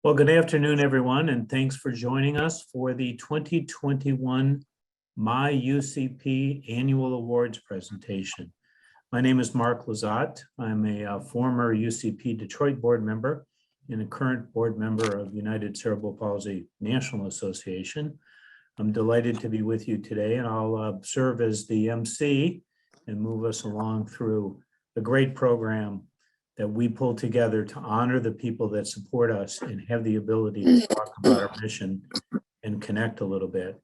Well, good afternoon, everyone, and thanks for joining us for the 2021 MI-UCP Annual Awards presentation. My name is Mark Lazat. I'm a former UCP Detroit board member and a current board member of United Cerebral Palsy National Association. I'm delighted to be with you today, and I'll serve as the MC and move us along through a great program that we pull together to honor the people that support us and have the ability to talk about our mission and connect a little bit.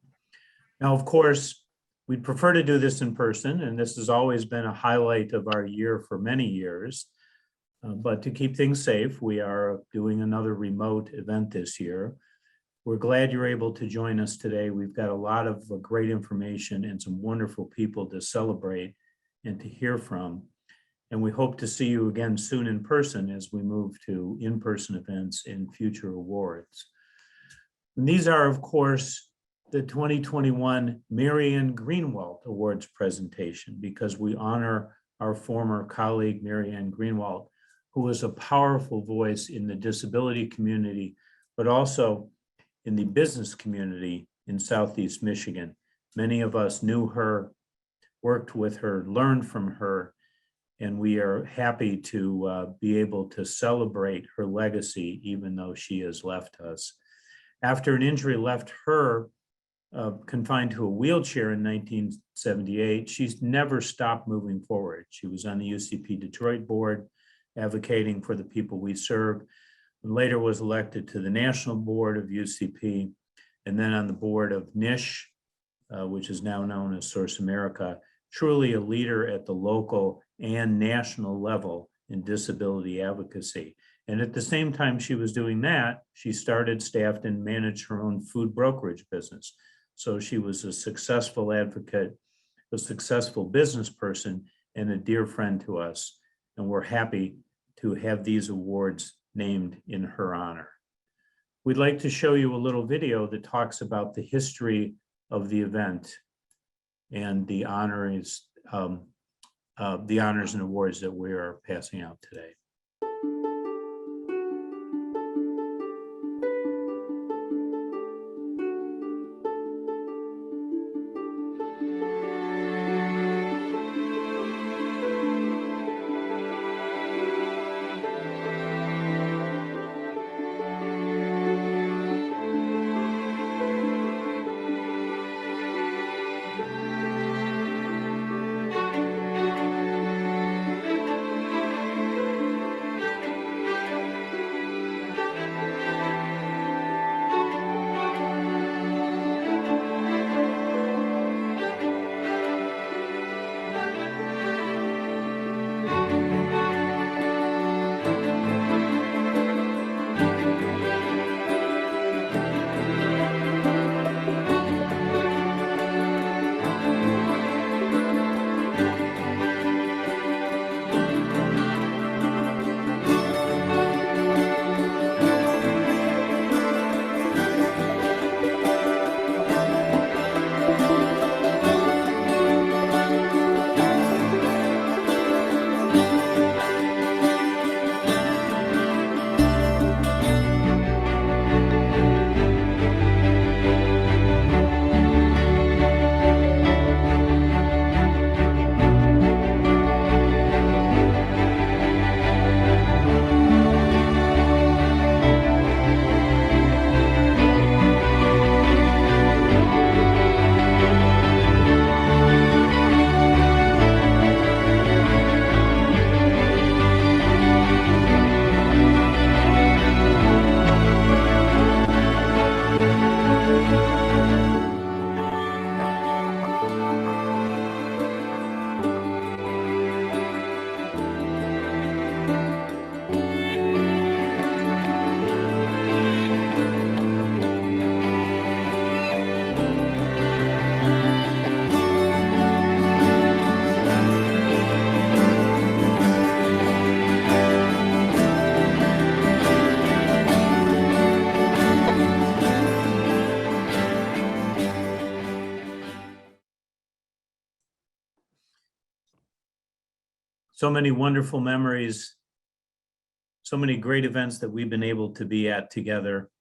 Now, of course, we'd prefer to do this in person, and this has always been a highlight of our year for many years. But to keep things safe, we are doing another remote event this year. We're glad you're able to join us today. We've got a lot of great information and some wonderful people to celebrate and to hear from. And we hope to see you again soon in person as we move to in-person events and future awards. And these are, of course, the 2021 Mary Ann Greenawalt Awards presentation, because we honor our former colleague, Mary Ann Greenawalt, who was a powerful voice in the disability community, but also in the business community in Southeast Michigan. Many of us knew her, worked with her, learned from her, and we are happy to be able to celebrate her legacy, even though she has left us. After an injury left her confined to a wheelchair in 1978, she's never stopped moving forward. She was on the UCP Detroit board, advocating for the people we serve, and later was elected to the national board of UCP, and then on the board of NISH, which is now known as Source America. Truly a leader at the local and national level in disability advocacy. And at the same time she was doing that, she started, staffed, and managed her own food brokerage business. So she was a successful advocate, a successful business person, and a dear friend to us. And we're happy to have these awards named in her honor. We'd like to show you a little video that talks about the history of the event and the honors and awards that we are passing out today. So many wonderful memories, So many great events that we've been able to be at together.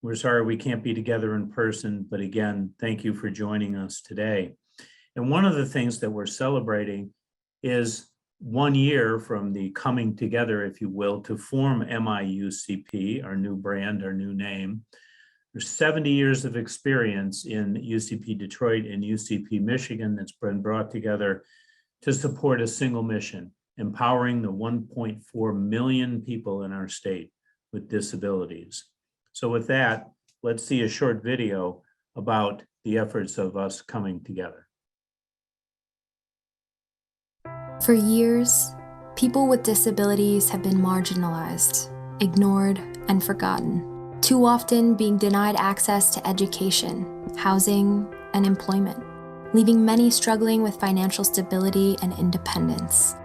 We're sorry we can't be together in person, but again, thank you for joining us today. And one of the things that we're celebrating is 1 year from the coming together, if you will, to form MI-UCP, our new brand, our new name. There's 70 years of experience in UCP Detroit and UCP Michigan that's been brought together to support a single mission, empowering the 1.4 million people in our state with disabilities. So with that, let's see a short video about the efforts of us coming together. For years, people with disabilities have been marginalized, ignored, and forgotten, too often being denied access to education, housing, and employment, leaving many struggling with financial stability and independence.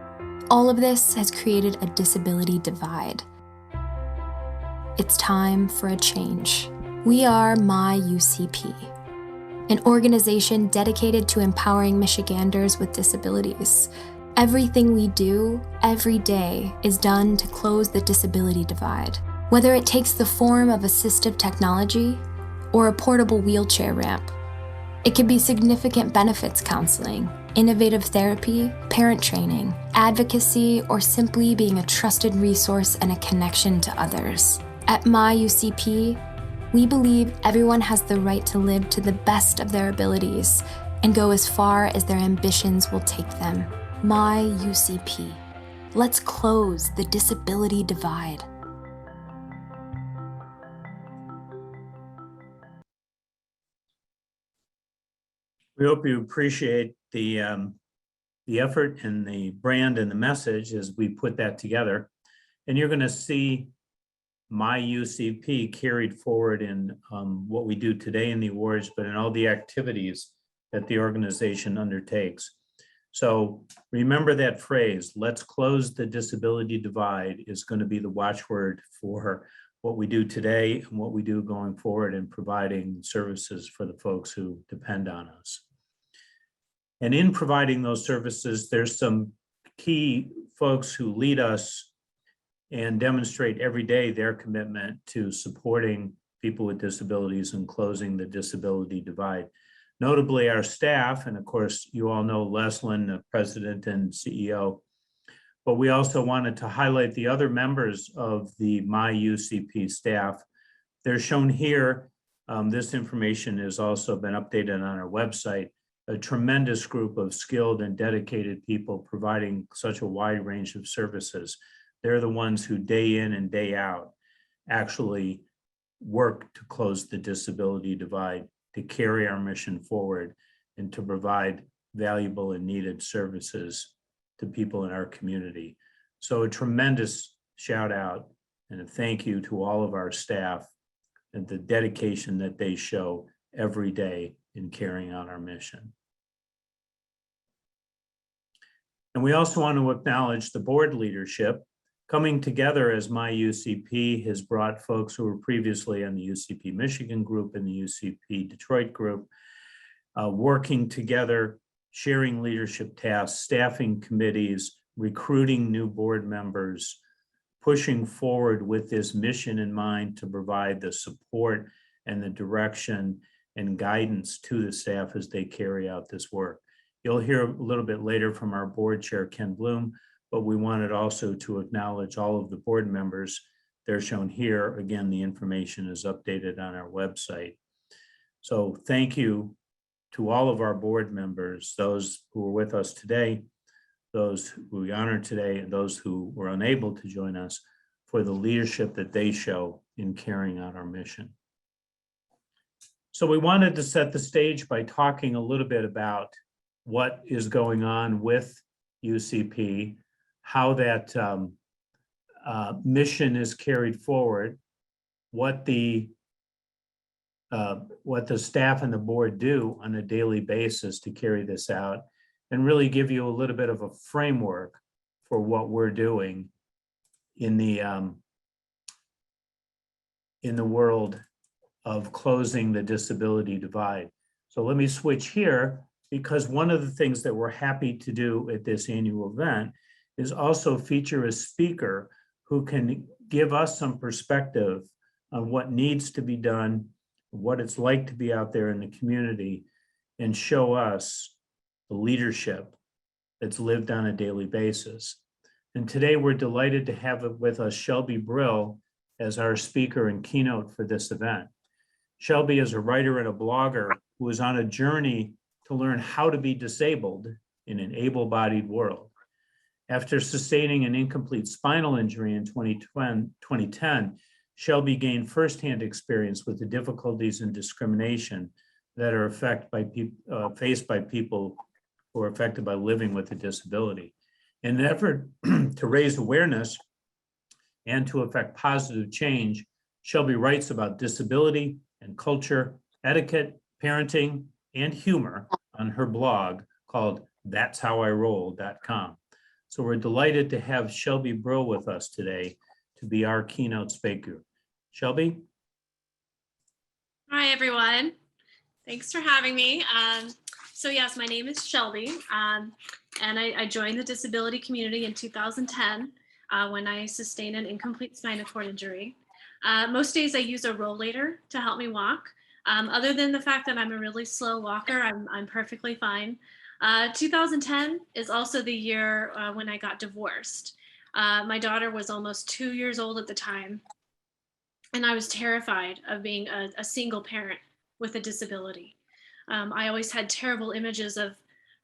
All of this has created a disability divide. It's time for a change. We are MI-UCP, an organization dedicated to empowering Michiganders with disabilities. Everything we do, every day, is done to close the disability divide. Whether it takes the form of assistive technology or a portable wheelchair ramp, it could be significant benefits counseling, innovative therapy, parent training, advocacy, or simply being a trusted resource and a connection to others. At MI-UCP, we believe everyone has the right to live to the best of their abilities and go as far as their ambitions will take them. MI-UCP. Let's close the disability divide. We hope you appreciate the effort and the brand and the message as we put that together. And you're going to see MI-UCP carried forward in what we do today in the awards, but in all the activities that the organization undertakes. So remember that phrase, let's close the disability divide, is going to be the watchword for what we do today and what we do going forward in providing services for the folks who depend on us. And in providing those services, there's some key folks who lead us and demonstrate every day their commitment to supporting people with disabilities and closing the disability divide. Notably our staff, and of course, you all know Leslyn, the president and CEO, but we also wanted to highlight the other members of the MI-UCP staff. They're shown here. This information has also been updated on our website. A tremendous group of skilled and dedicated people providing such a wide range of services. They're the ones who day in and day out actually work to close the disability divide, to carry our mission forward, and to provide valuable and needed services to people in our community. So a tremendous shout out and a thank you to all of our staff and the dedication that they show every day in carrying out our mission. And we also want to acknowledge the board leadership. Coming together as MI-UCP has brought folks who were previously in the UCP Michigan group and the UCP Detroit group, working together, sharing leadership tasks, staffing committees, recruiting new board members, pushing forward with this mission in mind to provide the support and the direction and guidance to the staff as they carry out this work. You'll hear a little bit later from our board chair, Ken Bloom, but we wanted also to acknowledge all of the board members. They're shown here. Again, the information is updated on our website. So thank you to all of our board members, those who are with us today, those who we honor today, and those who were unable to join us, for the leadership that they show in carrying out our mission. So we wanted to set the stage by talking a little bit about what is going on with UCP, how that mission is carried forward, what the staff and the board do on a daily basis to carry this out, and really give you a little bit of a framework for what we're doing in the world of closing the disability divide. So let me switch here, because one of the things that we're happy to do at this annual event is also feature a speaker who can give us some perspective on what needs to be done, what it's like to be out there in the community, and show us the leadership that's lived on a daily basis. And today we're delighted to have with us Shelby Brill as our speaker and keynote for this event. Shelby is a writer and a blogger who is on a journey to learn how to be disabled in an able-bodied world. After sustaining an incomplete spinal injury in 2010, Shelby gained firsthand experience with the difficulties and discrimination that are faced by people who are affected by living with a disability. In an effort to raise awareness and to affect positive change, Shelby writes about disability and culture, etiquette, parenting, and humor on her blog called that'showIroll.com. So we're delighted to have Shelby Brill with us today to be our keynote speaker. Shelby? Hi, everyone. Thanks for having me. So yes, my name is Shelby, and I joined the disability community in 2010 when I sustained an incomplete spinal cord injury. Most days I use a rollator to help me walk. Other than the fact that I'm a really slow walker, I'm perfectly fine. 2010 is also the year when I got divorced. My daughter was almost 2 years old at the time, and I was terrified of being a single parent with a disability. I always had terrible images of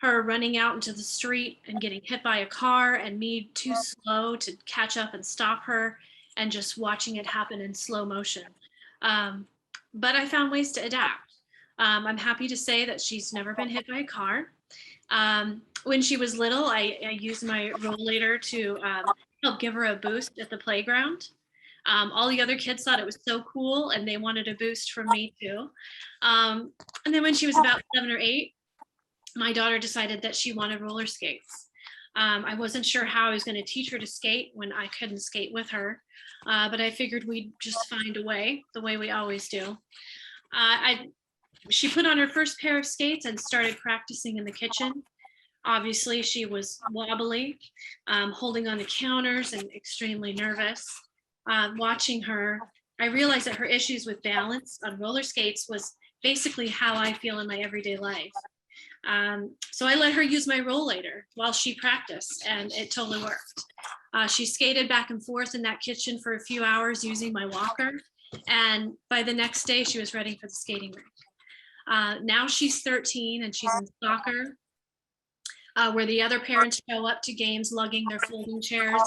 her running out into the street and getting hit by a car and me too slow to catch up and stop her and just watching it happen in slow motion. But I found ways to adapt. I'm happy to say that she's never been hit by a car. When she was little, I used my rollator to help give her a boost at the playground. All the other kids thought it was so cool and they wanted a boost from me too. And then when she was about 7 or 8, my daughter decided that she wanted roller skates. I wasn't sure how I was going to teach her to skate when I couldn't skate with her, but I figured we'd just find a way, the way we always do. She put on her first pair of skates and started practicing in the kitchen. Obviously, she was wobbly, holding on to counters and extremely nervous. Watching her, I realized that her issues with balance on roller skates was basically how I feel in my everyday life. So I let her use my rollator while she practiced, and it totally worked. She skated back and forth in that kitchen for a few hours using my walker, and by the next day she was ready for the skating rink. Now she's 13 and she's in soccer, where the other parents show up to games lugging their folding chairs.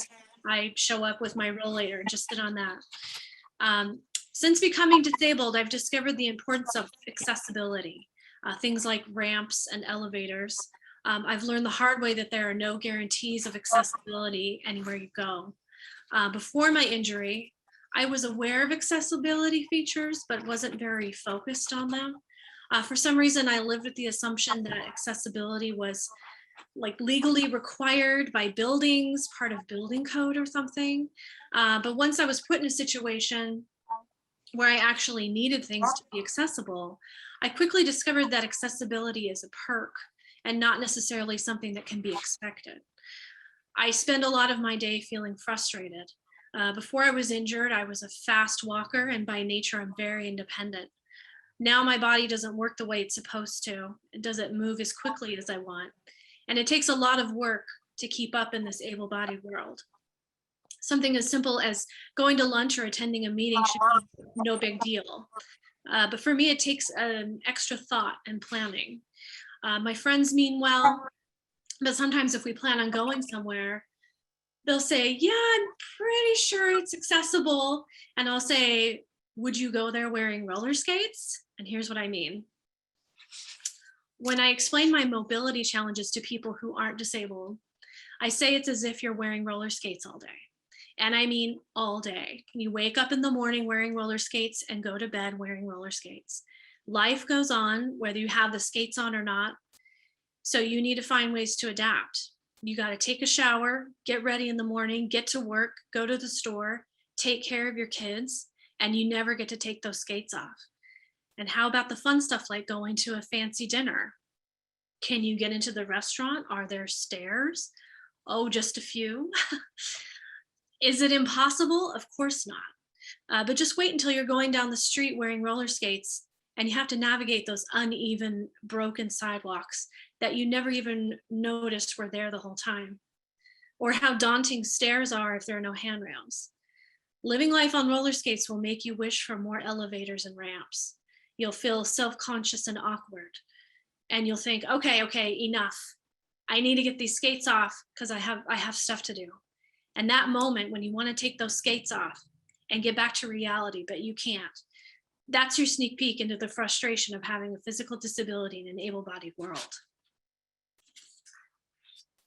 I show up with my rollator and just sit on that. Since becoming disabled, I've discovered the importance of accessibility, things like ramps and elevators. I've learned the hard way that there are no guarantees of accessibility anywhere you go. Before my injury, I was aware of accessibility features, but wasn't very focused on them. For some reason, I lived with the assumption that accessibility was like legally required by buildings, part of building code or something. But once I was put in a situation where I actually needed things to be accessible, I quickly discovered that accessibility is a perk and not necessarily something that can be expected. I spend a lot of my day feeling frustrated. Before I was injured, I was a fast walker, and by nature, I'm very independent. Now my body doesn't work the way it's supposed to. It doesn't move as quickly as I want. And it takes a lot of work to keep up in this able-bodied world. Something as simple as going to lunch or attending a meeting should be no big deal. But for me, it takes an extra thought and planning. My friends mean well, but sometimes if we plan on going somewhere, they'll say, yeah, I'm pretty sure it's accessible. And I'll say, would you go there wearing roller skates? And here's what I mean. When I explain my mobility challenges to people who aren't disabled, I say it's as if you're wearing roller skates all day. And I mean all day. You wake up in the morning wearing roller skates and go to bed wearing roller skates. Life goes on whether you have the skates on or not. So you need to find ways to adapt. You got to take a shower, get ready in the morning, get to work, go to the store, take care of your kids, and you never get to take those skates off. And how about the fun stuff like going to a fancy dinner? Can you get into the restaurant? Are there stairs? Oh, just a few. Is it impossible? Of course not. But just wait until you're going down the street wearing roller skates and you have to navigate those uneven, broken sidewalks that you never even noticed were there the whole time. Or how daunting stairs are if there are no handrails. Living life on roller skates will make you wish for more elevators and ramps. You'll feel self-conscious and awkward. And you'll think, okay, enough. I need to get these skates off because I have stuff to do. And that moment when you want to take those skates off and get back to reality, but you can't, that's your sneak peek into the frustration of having a physical disability in an able-bodied world.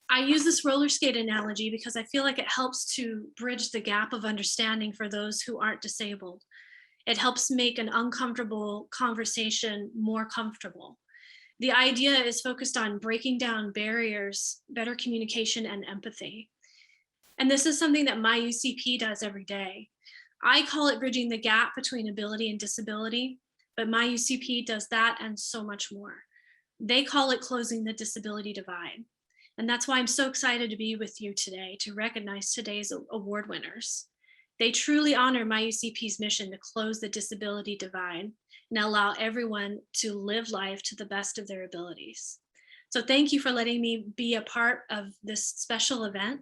I use this roller skate analogy because I feel like it helps to bridge the gap of understanding for those who aren't disabled. It helps make an uncomfortable conversation more comfortable. The idea is focused on breaking down barriers, better communication, and empathy. And this is something that MI-UCP does every day. I call it bridging the gap between ability and disability, but MI-UCP does that and so much more. They call it closing the disability divide. And that's why I'm so excited to be with you today to recognize today's award winners. They truly honor MI-UCP's mission to close the disability divide and allow everyone to live life to the best of their abilities. So thank you for letting me be a part of this special event.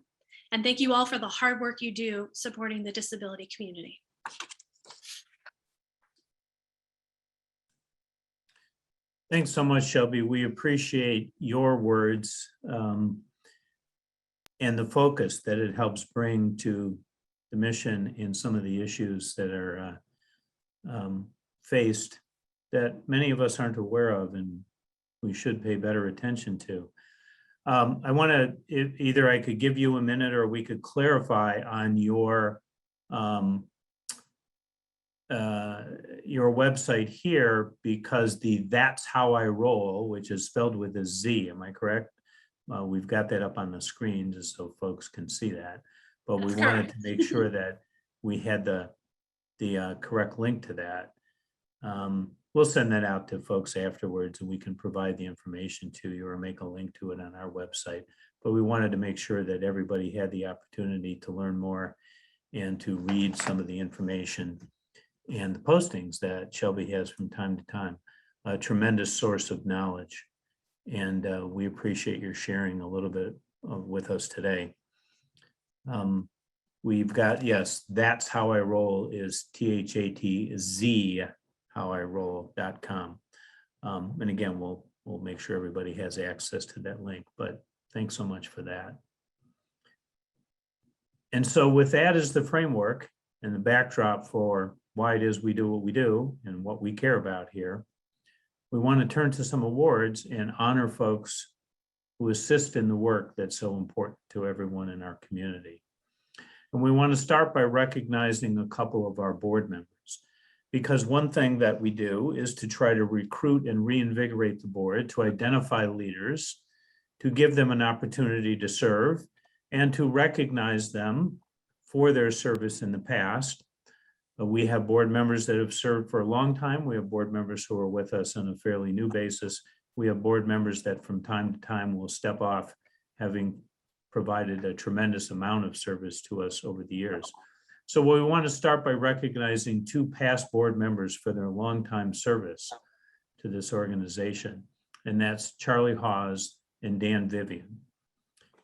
And thank you all for the hard work you do supporting the disability community. Thanks so much, Shelby. We appreciate your words and the focus that it helps bring to the mission and some of the issues that are faced that many of us aren't aware of and we should pay better attention to. I want to, either I could give you a minute or we could clarify on your website here, because the That's How I Roll, which is spelled with a Z, am I correct? We've got that up on the screen just so folks can see that, but we wanted to make sure that we had the correct link to that. We'll send that out to folks afterwards and we can provide the information to you or make a link to it on our website. But we wanted to make sure that everybody had the opportunity to learn more and to read some of the information and the postings that Shelby has from time to time. A tremendous source of knowledge. And we appreciate your sharing a little bit with us today. We've got, yes, That's How I Roll is THATZ howiroll.com. And again, we'll make sure everybody has access to that link, but thanks so much for that. And so with that as the framework and the backdrop for why it is we do what we do and what we care about here, we want to turn to some awards and honor folks who assist in the work that's so important to everyone in our community. And we want to start by recognizing a couple of our board members, because one thing that we do is to try to recruit and reinvigorate the board, to identify leaders, to give them an opportunity to serve, and to recognize them for their service in the past. We have board members that have served for a long time. We have board members who are with us on a fairly new basis. We have board members that from time to time will step off, having provided a tremendous amount of service to us over the years. So we want to start by recognizing two past board members for their longtime service to this organization, and that's Charlie Hawes and Dan Vivian.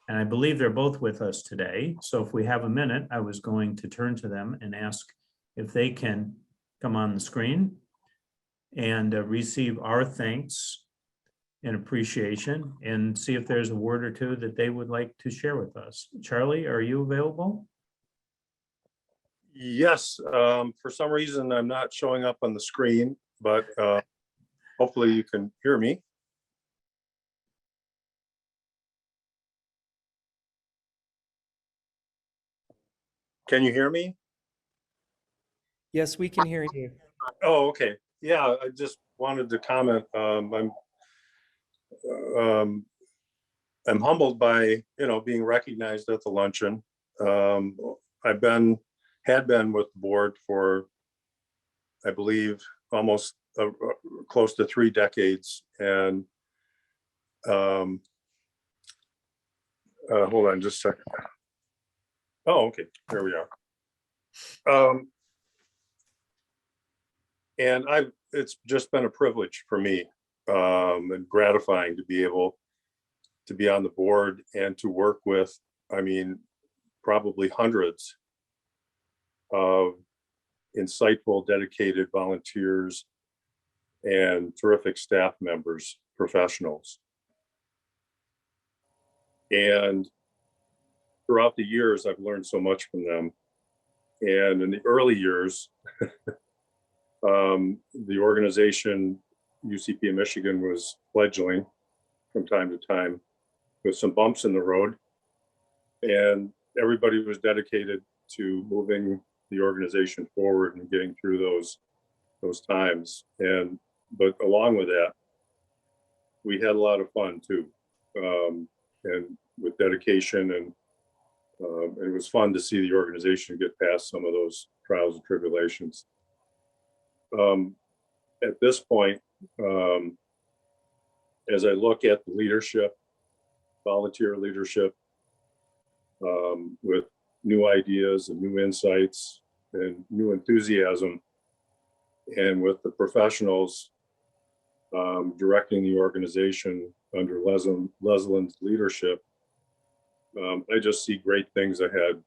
And I believe they're both with us today. So if we have a minute, I was going to turn to them and ask if they can come on the screen and receive our thanks and appreciation and see if there's a word or two that they would like to share with us. Charlie, are you available? Yes, for some reason I'm not showing up on the screen, but hopefully you can hear me. Can you hear me? Yes, we can hear you. Oh, okay. Yeah, I just wanted to comment. I'm humbled by, being recognized at the luncheon. Had been with the board for, I believe, almost close to 3 decades. And hold on just a second. Oh, okay, there we are. And it's just been a privilege for me, and gratifying to be able to be on the board and to work with, I mean, probably hundreds of insightful, dedicated volunteers and terrific staff members, professionals. And throughout the years, I've learned so much from them. And in the early years, the organization UCP of Michigan was fledgling from time to time with some bumps in the road. And everybody was dedicated to moving the organization forward and getting through those times. But along with that, we had a lot of fun too, and with dedication, and it was fun to see the organization get past some of those trials and tribulations. At this point, as I look at the leadership, volunteer leadership, with new ideas and new insights and new enthusiasm, and with the professionals directing the organization under Leslie's leadership, I just see great things ahead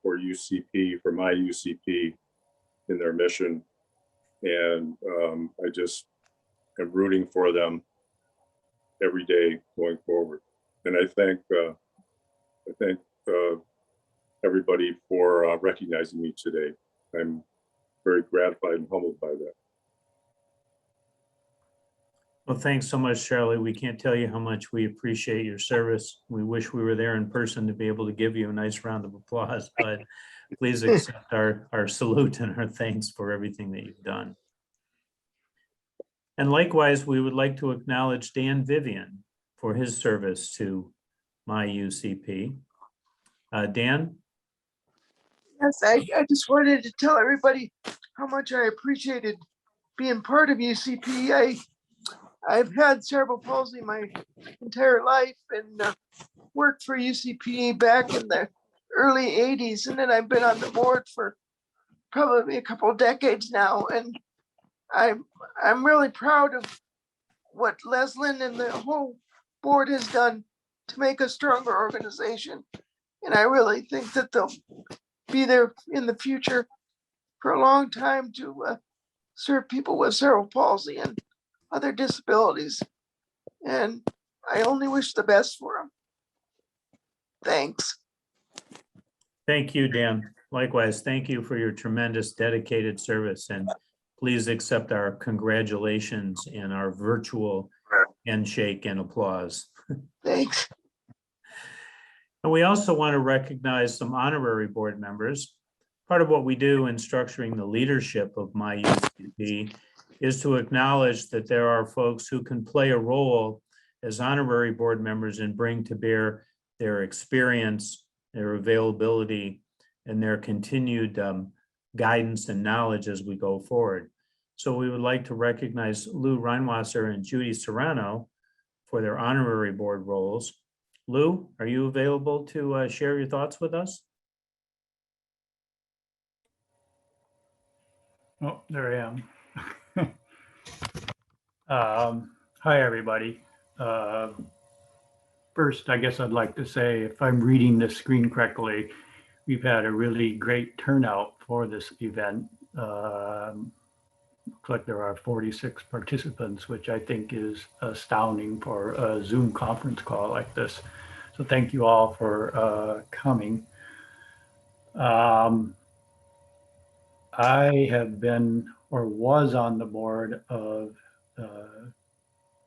for UCP, for MI-UCP in their mission. And I just am rooting for them every day going forward. And I thank everybody for recognizing me today. I'm very gratified and humbled by that. Well, thanks so much, Charlie. We can't tell you how much we appreciate your service. We wish we were there in person to be able to give you a nice round of applause, but please accept our salute and our thanks for everything that you've done. And likewise, we would like to acknowledge Dan Vivian for his service to MI-UCP. Dan? Yes, I just wanted to tell everybody how much I appreciated being part of UCP. I've had cerebral palsy my entire life and worked for UCP back in the early 80s. And then I've been on the board for probably a couple of decades now. And I'm really proud of what Leslie and the whole board has done to make a stronger organization. And I really think that they'll be there in the future for a long time to serve people with cerebral palsy and other disabilities. And I only wish the best for them. Thanks. Thank you, Dan. Likewise, thank you for your tremendous dedicated service, and please accept our congratulations and our virtual handshake and applause. Thanks. And we also want to recognize some honorary board members. Part of what we do in structuring the leadership of MI-UCP is to acknowledge that there are folks who can play a role as honorary board members and bring to bear their experience, their availability, and their continued guidance and knowledge as we go forward. So we would like to recognize Lou Reinwasser and Judy Serrano for their honorary board roles. Lou, are you available to share your thoughts with us? Oh, there I am. Hi, everybody. First, I guess I'd like to say, if I'm reading the screen correctly, we've had a really great turnout for this event. Looks like there are 46 participants, which I think is astounding for a Zoom conference call like this. So thank you all for coming. I have been or was on the board of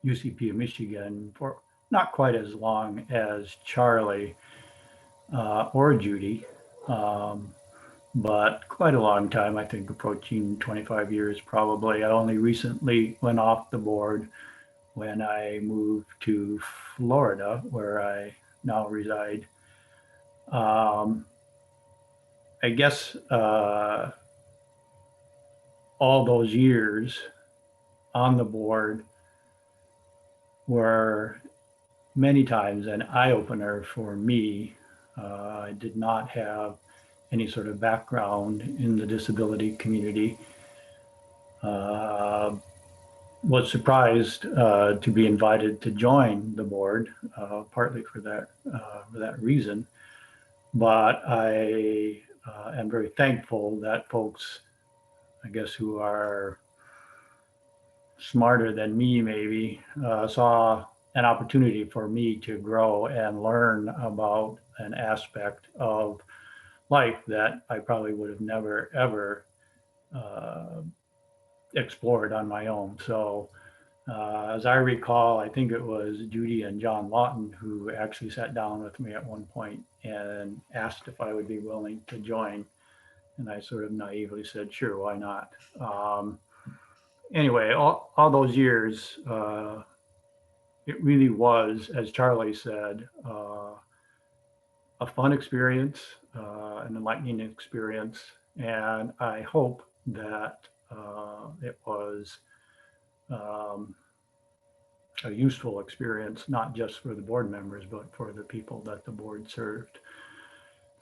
UCP of Michigan for not quite as long as Charlie or Judy, but quite a long time, I think approaching 25 years probably. I only recently went off the board when I moved to Florida, where I now reside. I guess all those years on the board were many times an eye-opener for me. I did not have any sort of background in the disability community. Was surprised to be invited to join the board, partly for that reason. But I am very thankful that folks, I guess, who are smarter than me maybe, saw an opportunity for me to grow and learn about an aspect of life that I probably would have never, ever explored on my own. So as I recall, I think it was Judy and John Lawton who actually sat down with me at one point and asked if I would be willing to join. And I sort of naively said, sure, why not? Anyway, all those years, it really was, as Charlie said, a fun experience, an enlightening experience. And I hope that it was a useful experience, not just for the board members, but for the people that the board served.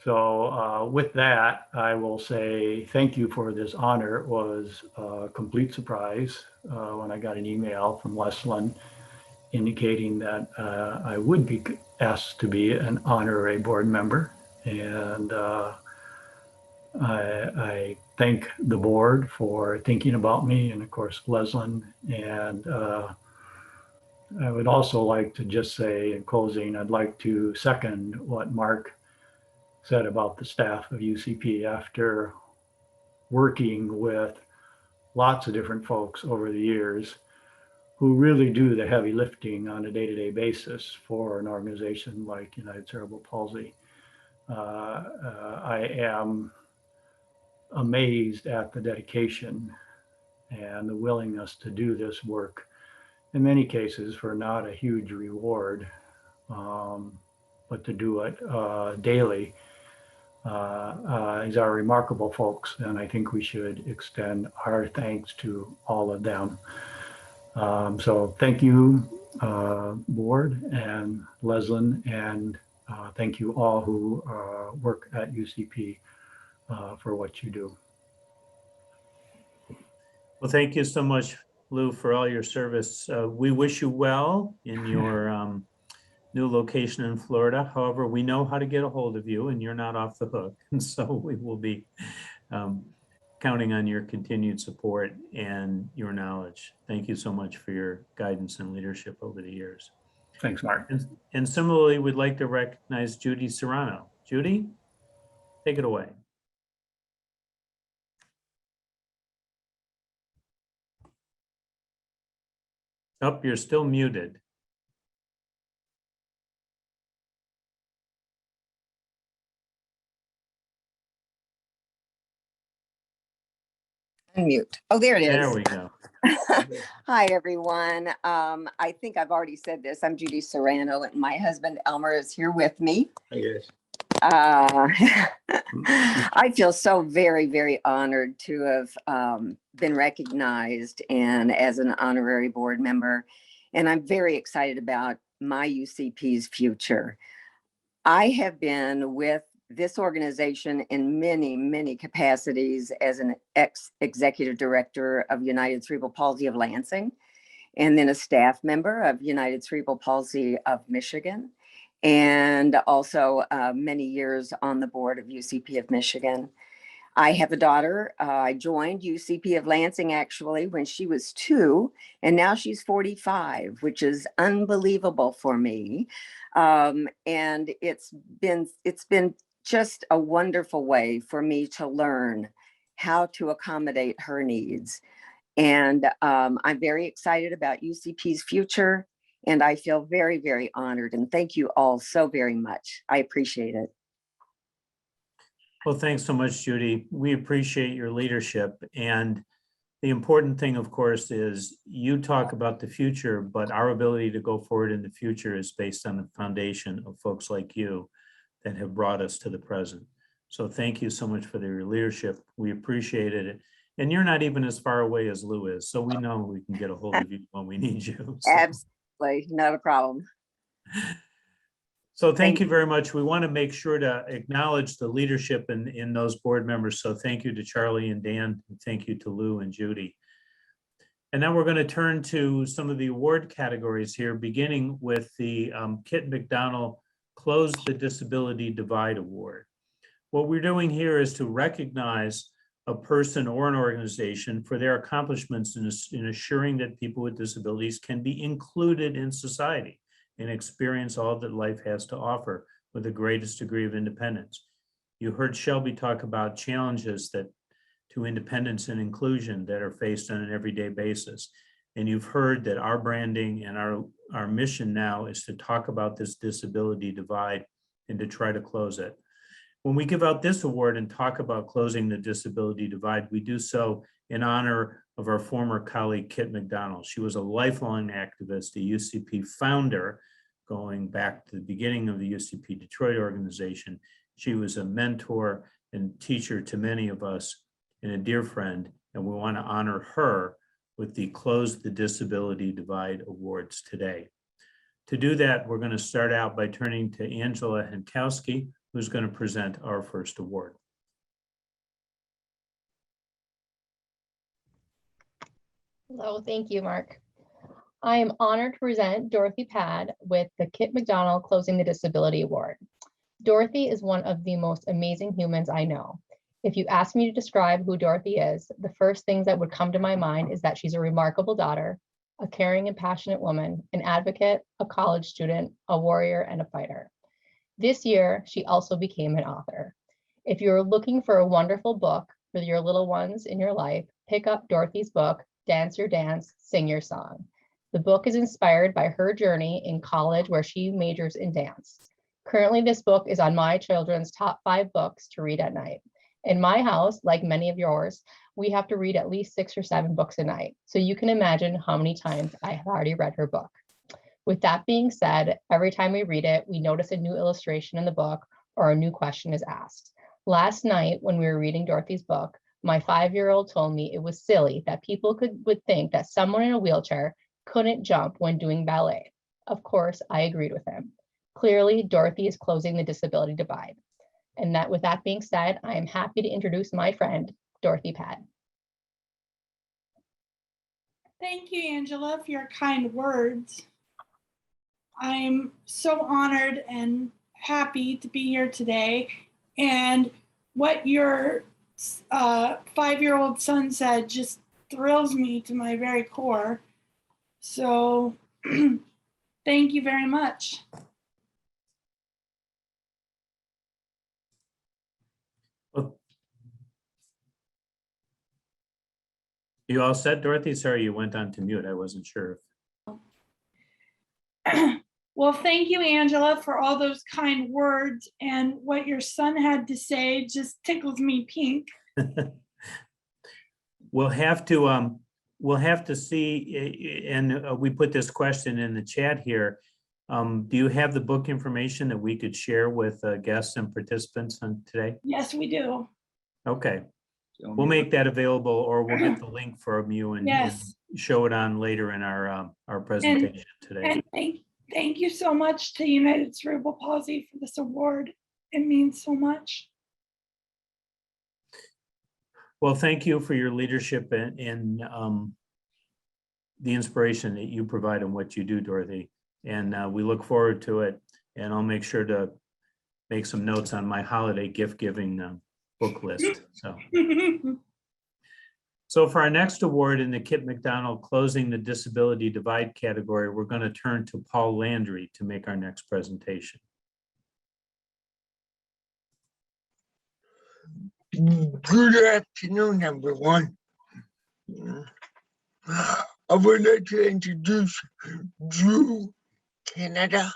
So with that, I will say thank you for this honor. It was a complete surprise when I got an email from Leslin indicating that I would be asked to be an honorary board member. And I thank the board for thinking about me, and of course, Leslin. And I would also like to just say in closing, I'd like to second what Mark said about the staff of UCP. After working with lots of different folks over the years who really do the heavy lifting on a day-to-day basis for an organization like United Cerebral Palsy, I am amazed at the dedication and the willingness to do this work, in many cases for not a huge reward, but to do it daily. These are remarkable folks, and I think we should extend our thanks to all of them. So thank you, board and Leslin, and thank you all who work at UCP for what you do. Well, thank you so much, Lou, for all your service. We wish you well in your new location in Florida. However, we know how to get a hold of you, and you're not off the hook. And so we will be counting on your continued support and your knowledge. Thank you so much for your guidance and leadership over the years. Thanks, Mark. And similarly, we'd like to recognize Judy Serrano. Judy, take it away. Oh, you're still muted. Unmute. Oh, there it is. There we go. Hi, everyone. I think I've already said this. I'm Judy Serrano, and my husband Elmer is here with me. Yes. I feel so very, very honored to have been recognized and as an honorary board member. And I'm very excited about MI-UCP's future. I have been with this organization in many, many capacities as an ex-executive director of United Cerebral Palsy of Lansing, and then a staff member of United Cerebral Palsy of Michigan, and also many years on the board of UCP of Michigan. I have a daughter. I joined UCP of Lansing actually when she was 2, and now she's 45, which is unbelievable for me. And it's been just a wonderful way for me to learn how to accommodate her needs. And I'm very excited about UCP's future, and I feel very, very honored. And thank you all so very much. I appreciate it. Well, thanks so much, Judy. We appreciate your leadership. And the important thing, of course, is you talk about the future, but our ability to go forward in the future is based on the foundation of folks like you that have brought us to the present. So thank you so much for your leadership. We appreciate it. And you're not even as far away as Lou is, so we know we can get a hold of you when we need you. So. Absolutely, not a problem. So thank you very much. We want to make sure to acknowledge the leadership in those board members. So thank you to Charlie and Dan. And thank you to Lou and Judy. And then we're going to turn to some of the award categories here, beginning with the Kitten Mcdonald Close the Disability Divide Award. What we're doing here is to recognize a person or an organization for their accomplishments in assuring that people with disabilities can be included in society and experience all that life has to offer with the greatest degree of independence. You heard Shelby talk about challenges to independence and inclusion that are faced on an everyday basis. And you've heard that our branding and our mission now is to talk about this disability divide and to try to close it. When we give out this award and talk about closing the disability divide, we do so in honor of our former colleague, Kitten Mcdonald. She was a lifelong activist, a UCP founder, going back to the beginning of the UCP Detroit organization. She was a mentor and teacher to many of us and a dear friend, and we want to honor her with the Close the Disability Divide Awards today. To do that, we're going to start out by turning to Angela Hankowski, who's going to present our first award. Hello, thank you, Mark. I am honored to present Dorothy Pad with the Kit McDonald Closing the Disability Award. Dorothy is one of the most amazing humans I know. If you ask me to describe who Dorothy is, the first things that would come to my mind is that she's a remarkable daughter, a caring and passionate woman, an advocate, a college student, a warrior, and a fighter. This year, she also became an author. If you're looking for a wonderful book for your little ones in your life, pick up Dorothy's book, Dance Your Dance, Sing Your Song. The book is inspired by her journey in college where she majors in dance. Currently, this book is on my children's top 5 books to read at night. In my house, like many of yours, we have to read at least 6 or 7 books a night. So you can imagine how many times I have already read her book. With that being said, every time we read it, we notice a new illustration in the book or a new question is asked. Last night, when we were reading Dorothy's book, my 5-year-old told me it was silly that people would think that someone in a wheelchair couldn't jump when doing ballet. Of course, I agreed with him. Clearly, Dorothy is closing the disability divide. And with that being said, I am happy to introduce my friend, Dorothy Pad. Thank you, Angela, for your kind words. I'm so honored and happy to be here today. And what your 5-year-old son said just thrills me to my very core. So thank you very much. You all set, Dorothy? Sorry, you went on to mute. I wasn't sure. Well, thank you, Angela, for all those kind words, and what your son had to say just tickles me pink. We'll have to see, and we put this question in the chat here. Do you have the book information that we could share with guests and participants on today? Yes, we do. Okay. We'll make that available, or we'll get the link from you and, Yes. and show it on later in our presentation today. And thank you so much to United Cerebral Palsy for this award. It means so much. Well, thank you for your leadership and the inspiration that you provide and what you do, Dorothy. And we look forward to it. And I'll make sure to make some notes on my holiday gift giving book list. So for our next award in the Kit McDonald Closing the Disability Divide category, we're going to turn to Paul Landry to make our next presentation. Good afternoon, everyone. I would like to introduce Drew Canada,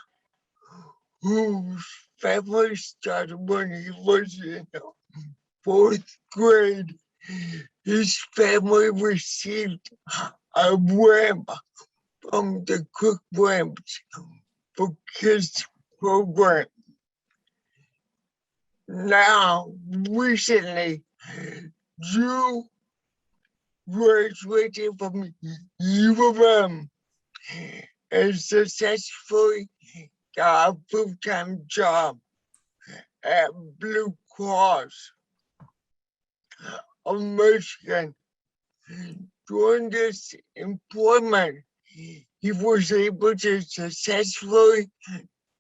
whose family started when he was in the 4th grade. His family received a ramp from the Quick Ramps for Kids program. Now, recently, Drew graduated from U of M and successfully got a full-time job at Blue Cross of Michigan. During this employment, he was able to successfully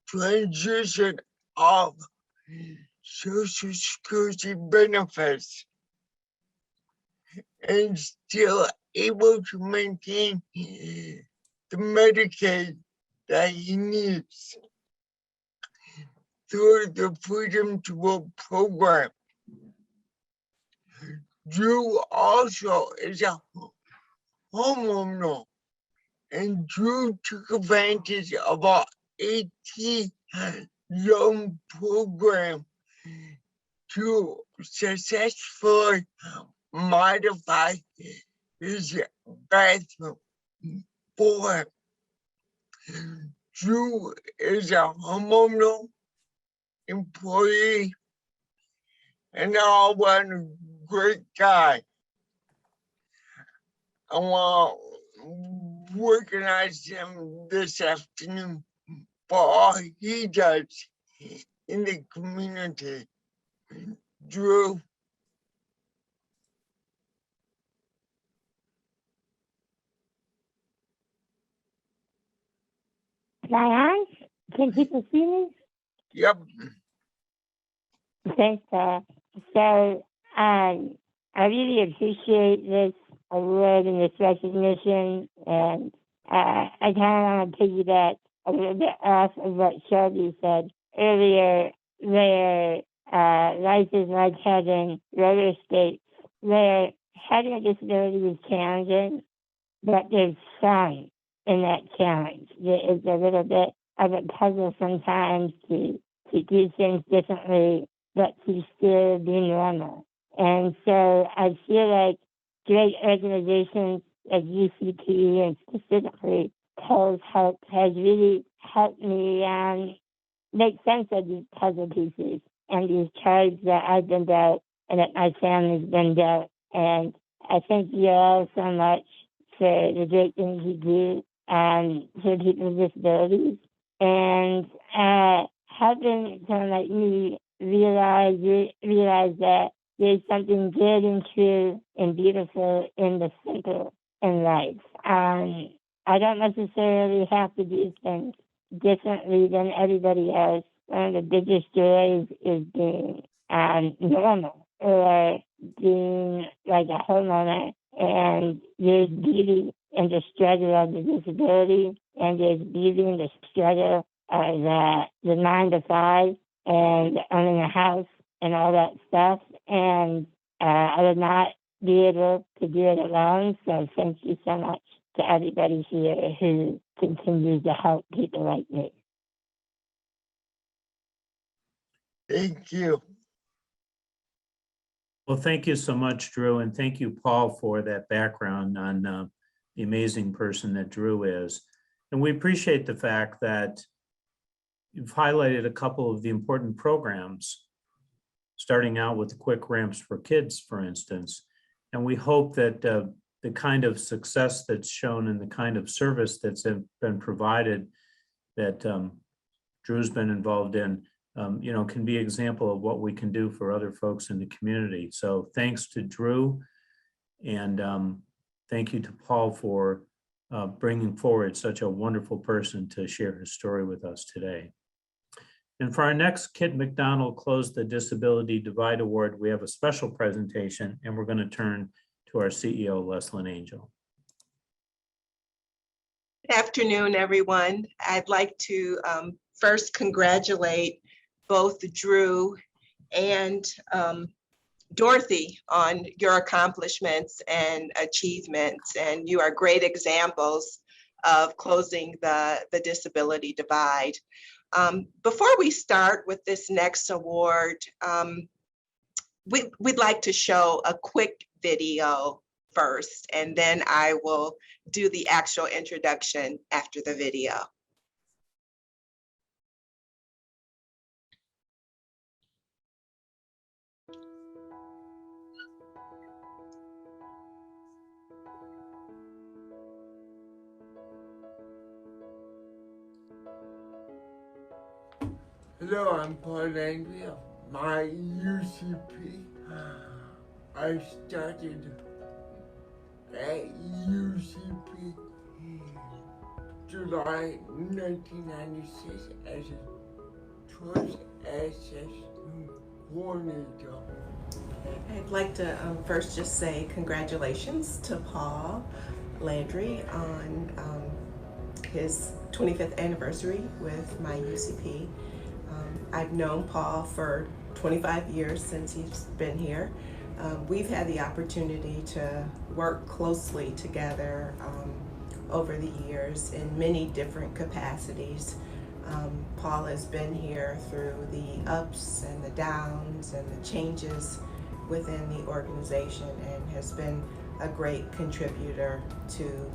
transition off Social Security benefits and still able to maintain the Medicaid that he needs through the Freedom to Vote program. Drew also is a homeowner, and Drew took advantage of our AT loan program to successfully modify his bathroom for him. Drew is a homeowner, employee, and all one great guy. I want to recognize him this afternoon for all he does in the community. Drew. Am I on? Can people see me? Yep. Thanks, I really appreciate this award and this recognition, and I kind of want to piggyback a little bit off of what Shelby said earlier. Their life is like having roller skates. Their having a disability is challenging, but there's fun in that challenge. There is a little bit of a puzzle sometimes to do things differently, but to still be normal. And so I feel like great organizations like UCP and specifically Paul's Help has really helped me make sense of these puzzle pieces and these cards that I've been dealt and that my family's been dealt. And I thank you all so much for the great things you do for people with disabilities, and helping someone like me realize that there's something good and true and beautiful in the simple in life. I don't necessarily have to do things differently than everybody else. One of the biggest joys is being normal or being like a homeowner. And there's beauty in the struggle of the disability, and there's beauty in the struggle of the 9 to 5 and owning a house and all that stuff. And I would not be able to do it alone. So thank you so much to everybody here who continues to help people like me. Thank you. Well, thank you so much, Drew, and thank you, Paul, for that background on the amazing person that Drew is. And we appreciate the fact that you've highlighted a couple of the important programs, starting out with the Quick Ramps for Kids, for instance. And we hope that the kind of success that's shown and the kind of service that's been provided that Drew's been involved in, can be an example of what we can do for other folks in the community. So thanks to Drew, and thank you to Paul for bringing forward such a wonderful person to share his story with us today. And for our next Kitten Mcdonald Close the Disability Divide Award, we have a special presentation, and we're going to turn to our CEO, Leslyn Angel. Good afternoon, everyone. I'd like to first congratulate both Drew and Dorothy on your accomplishments and achievements, and you are great examples of closing the disability divide. Before we start with this next award, we'd like to show a quick video first, and then I will do the actual introduction after the video. Hello, I'm Paul Landry of MI-UCP. I started at UCP July 1996 as a choice access coordinator. I'd like to first just say congratulations to Paul Landry on his 25th anniversary with MI-UCP. I've known Paul for 25 years since he's been here. We've had the opportunity to work closely together over the years in many different capacities. Paul has been here through the ups and the downs and the changes within the organization and has been a great contributor to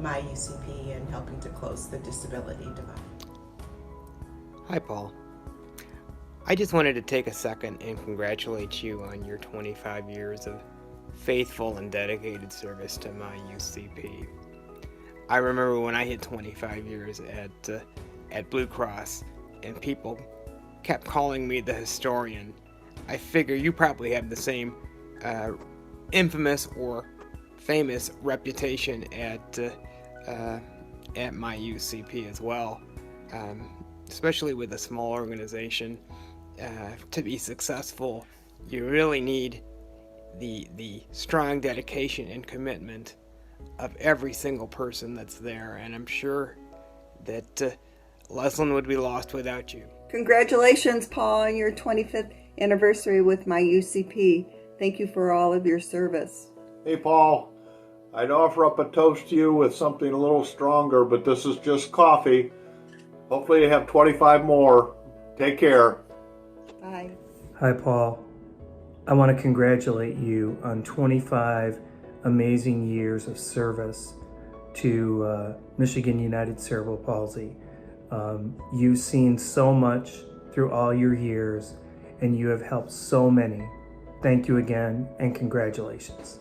MI-UCP and helping to close the disability divide. Hi, Paul. I just wanted to take a second and congratulate you on your 25 years of faithful and dedicated service to MI-UCP. I remember when I hit 25 years at Blue Cross and people kept calling me the historian. I figure you probably have the same infamous or famous reputation at MI-UCP as well, especially with a small organization. To be successful, you really need the strong dedication and commitment of every single person that's there, and I'm sure that Leslyn would be lost without you. Congratulations, Paul, on your 25th anniversary with MI-UCP. Thank you for all of your service. Hey, Paul, I'd offer up a toast to you with something a little stronger, but this is just coffee. Hopefully you have 25 more. Take care. Bye. Hi, Paul. I want to congratulate you on 25 amazing years of service to Michigan United Cerebral Palsy. You've seen so much through all your years, and you have helped so many. Thank you again, and congratulations.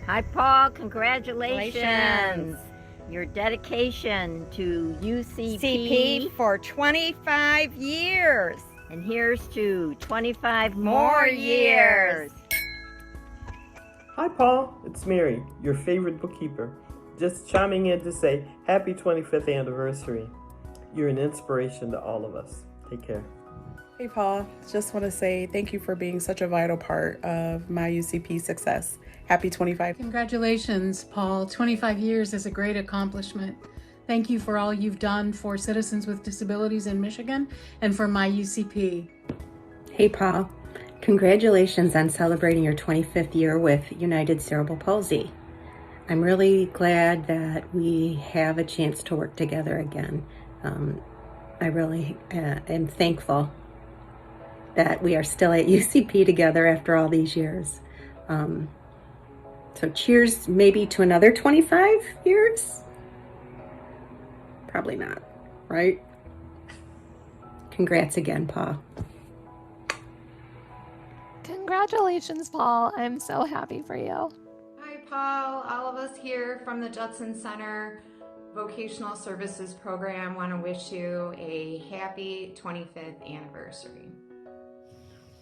Hi, Paul. Congratulations. Your dedication to UCP for 25 years. And here's to 25 more years. Hi, Paul. It's Mary, your favorite bookkeeper. Just chiming in to say happy 25th anniversary. You're an inspiration to all of us. Take care. Hey, Paul. Just want to say thank you for being such a vital part of MI-UCP success. Happy 25. Congratulations, Paul. 25 years is a great accomplishment. Thank you for all you've done for citizens with disabilities in Michigan and for MI-UCP. Hey, Paul. Congratulations on celebrating your 25th year with United Cerebral Palsy. I'm really glad that we have a chance to work together again. I really am thankful that we are still at UCP together after all these years. So cheers maybe to another 25 years? Probably not, right? Congrats again, Paul. Congratulations, Paul. I'm so happy for you. Hi, Paul. All of us here from the Judson Center Vocational Services Program want to wish you a happy 25th anniversary.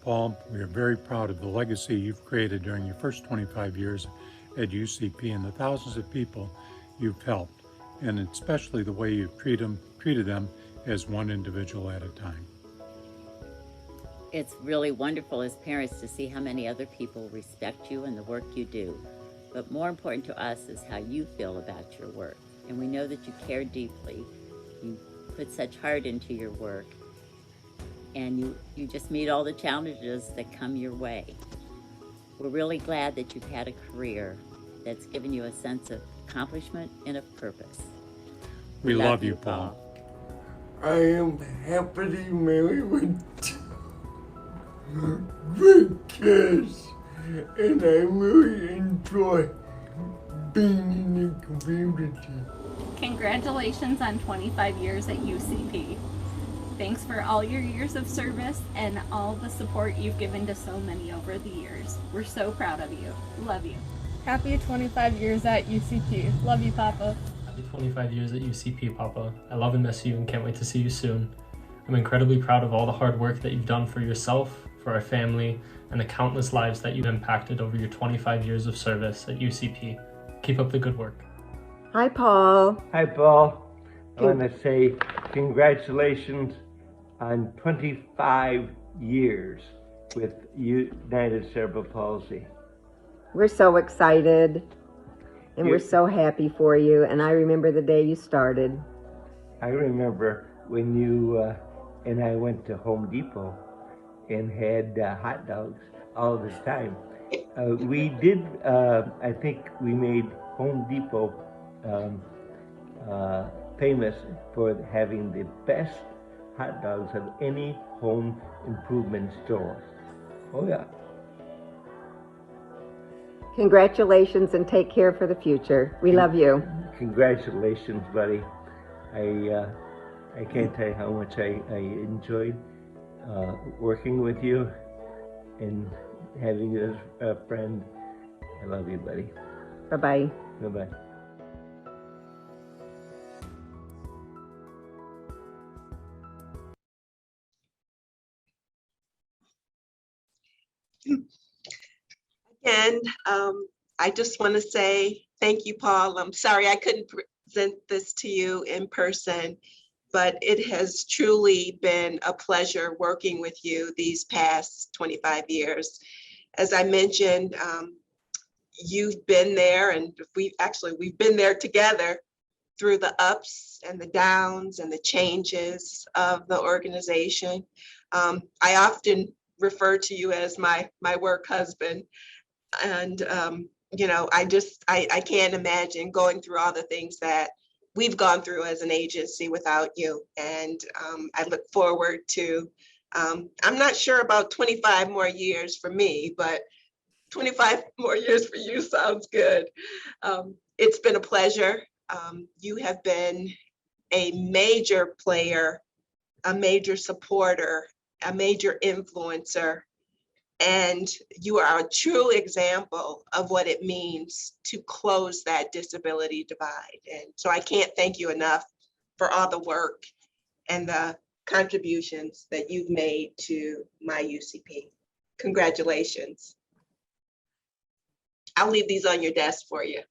Paul, we are very proud of the legacy you've created during your first 25 years at UCP and the thousands of people you've helped, and especially the way you've treated them as one individual at a time. It's really wonderful as parents to see how many other people respect you and the work you do. But more important to us is how you feel about your work. And we know that you care deeply. You put such heart into your work. And you just meet all the challenges that come your way. We're really glad that you've had a career that's given you a sense of accomplishment and of purpose. We love you, Paul. I am happily married with good kids, and I really enjoy being in the community. Congratulations on 25 years at UCP. Thanks for all your years of service and all the support you've given to so many over the years. We're so proud of you. Love you. Happy 25 years at UCP. Love you, Papa. Happy 25 years at UCP, Papa. I love and miss you and can't wait to see you soon. I'm incredibly proud of all the hard work that you've done for yourself, for our family, and the countless lives that you've impacted over your 25 years of service at UCP. Keep up the good work. Hi, Paul. Hi, Paul. I want to say congratulations on 25 years with United Cerebral Palsy. We're so excited and we're so happy for you. And I remember the day you started. I remember when you and I went to Home Depot and had hot dogs all the time. We did, I think we made Home Depot famous for having the best hot dogs of any home improvement store. Oh yeah. Congratulations and take care for the future. We love you. Congratulations, buddy. I can't tell you how much I enjoyed working with you and having you as a friend. I love you, buddy. Bye-bye. Bye-bye. Again, I just want to say thank you, Paul. I'm sorry I couldn't present this to you in person, but it has truly been a pleasure working with you these past 25 years. As I mentioned, you've been there, and we've been there together through the ups and the downs and the changes of the organization. I often refer to you as my work husband. And, you know, I can't imagine going through all the things that we've gone through as an agency without you. And I look forward to, I'm not sure about 25 more years for me, but 25 more years for you sounds good. It's been a pleasure. You have been a major player, a major supporter, a major influencer, and you are a true example of what it means to close that disability divide. And so I can't thank you enough for all the work and the contributions that you've made to MI-UCP. Congratulations. I'll leave these on your desk for you.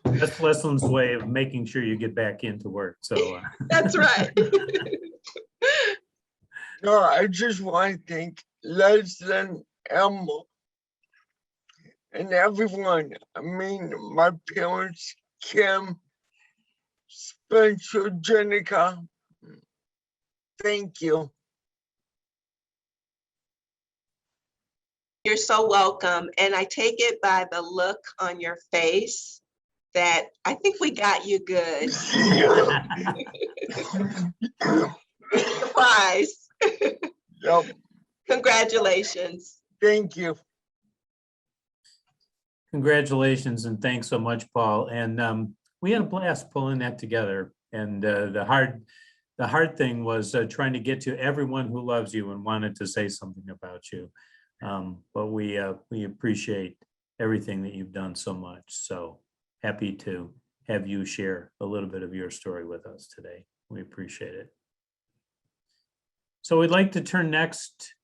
That's Leslie's way of making sure you get back into work. So that's right. No, I just want to thank Leslie, Emma, and everyone. I mean, my parents, Kim, Spencer, Jenica. Thank you. You're so welcome. And I take it by the look on your face that I think we got you good. Surprise. Yep. Congratulations. Thank you. Congratulations and thanks so much, Paul. And we had a blast pulling that together. And the hard thing was trying to get to everyone who loves you and wanted to say something about you. But we appreciate everything that you've done so much. So happy to have you share a little bit of your story with us today. We appreciate it. So we'd like to turn next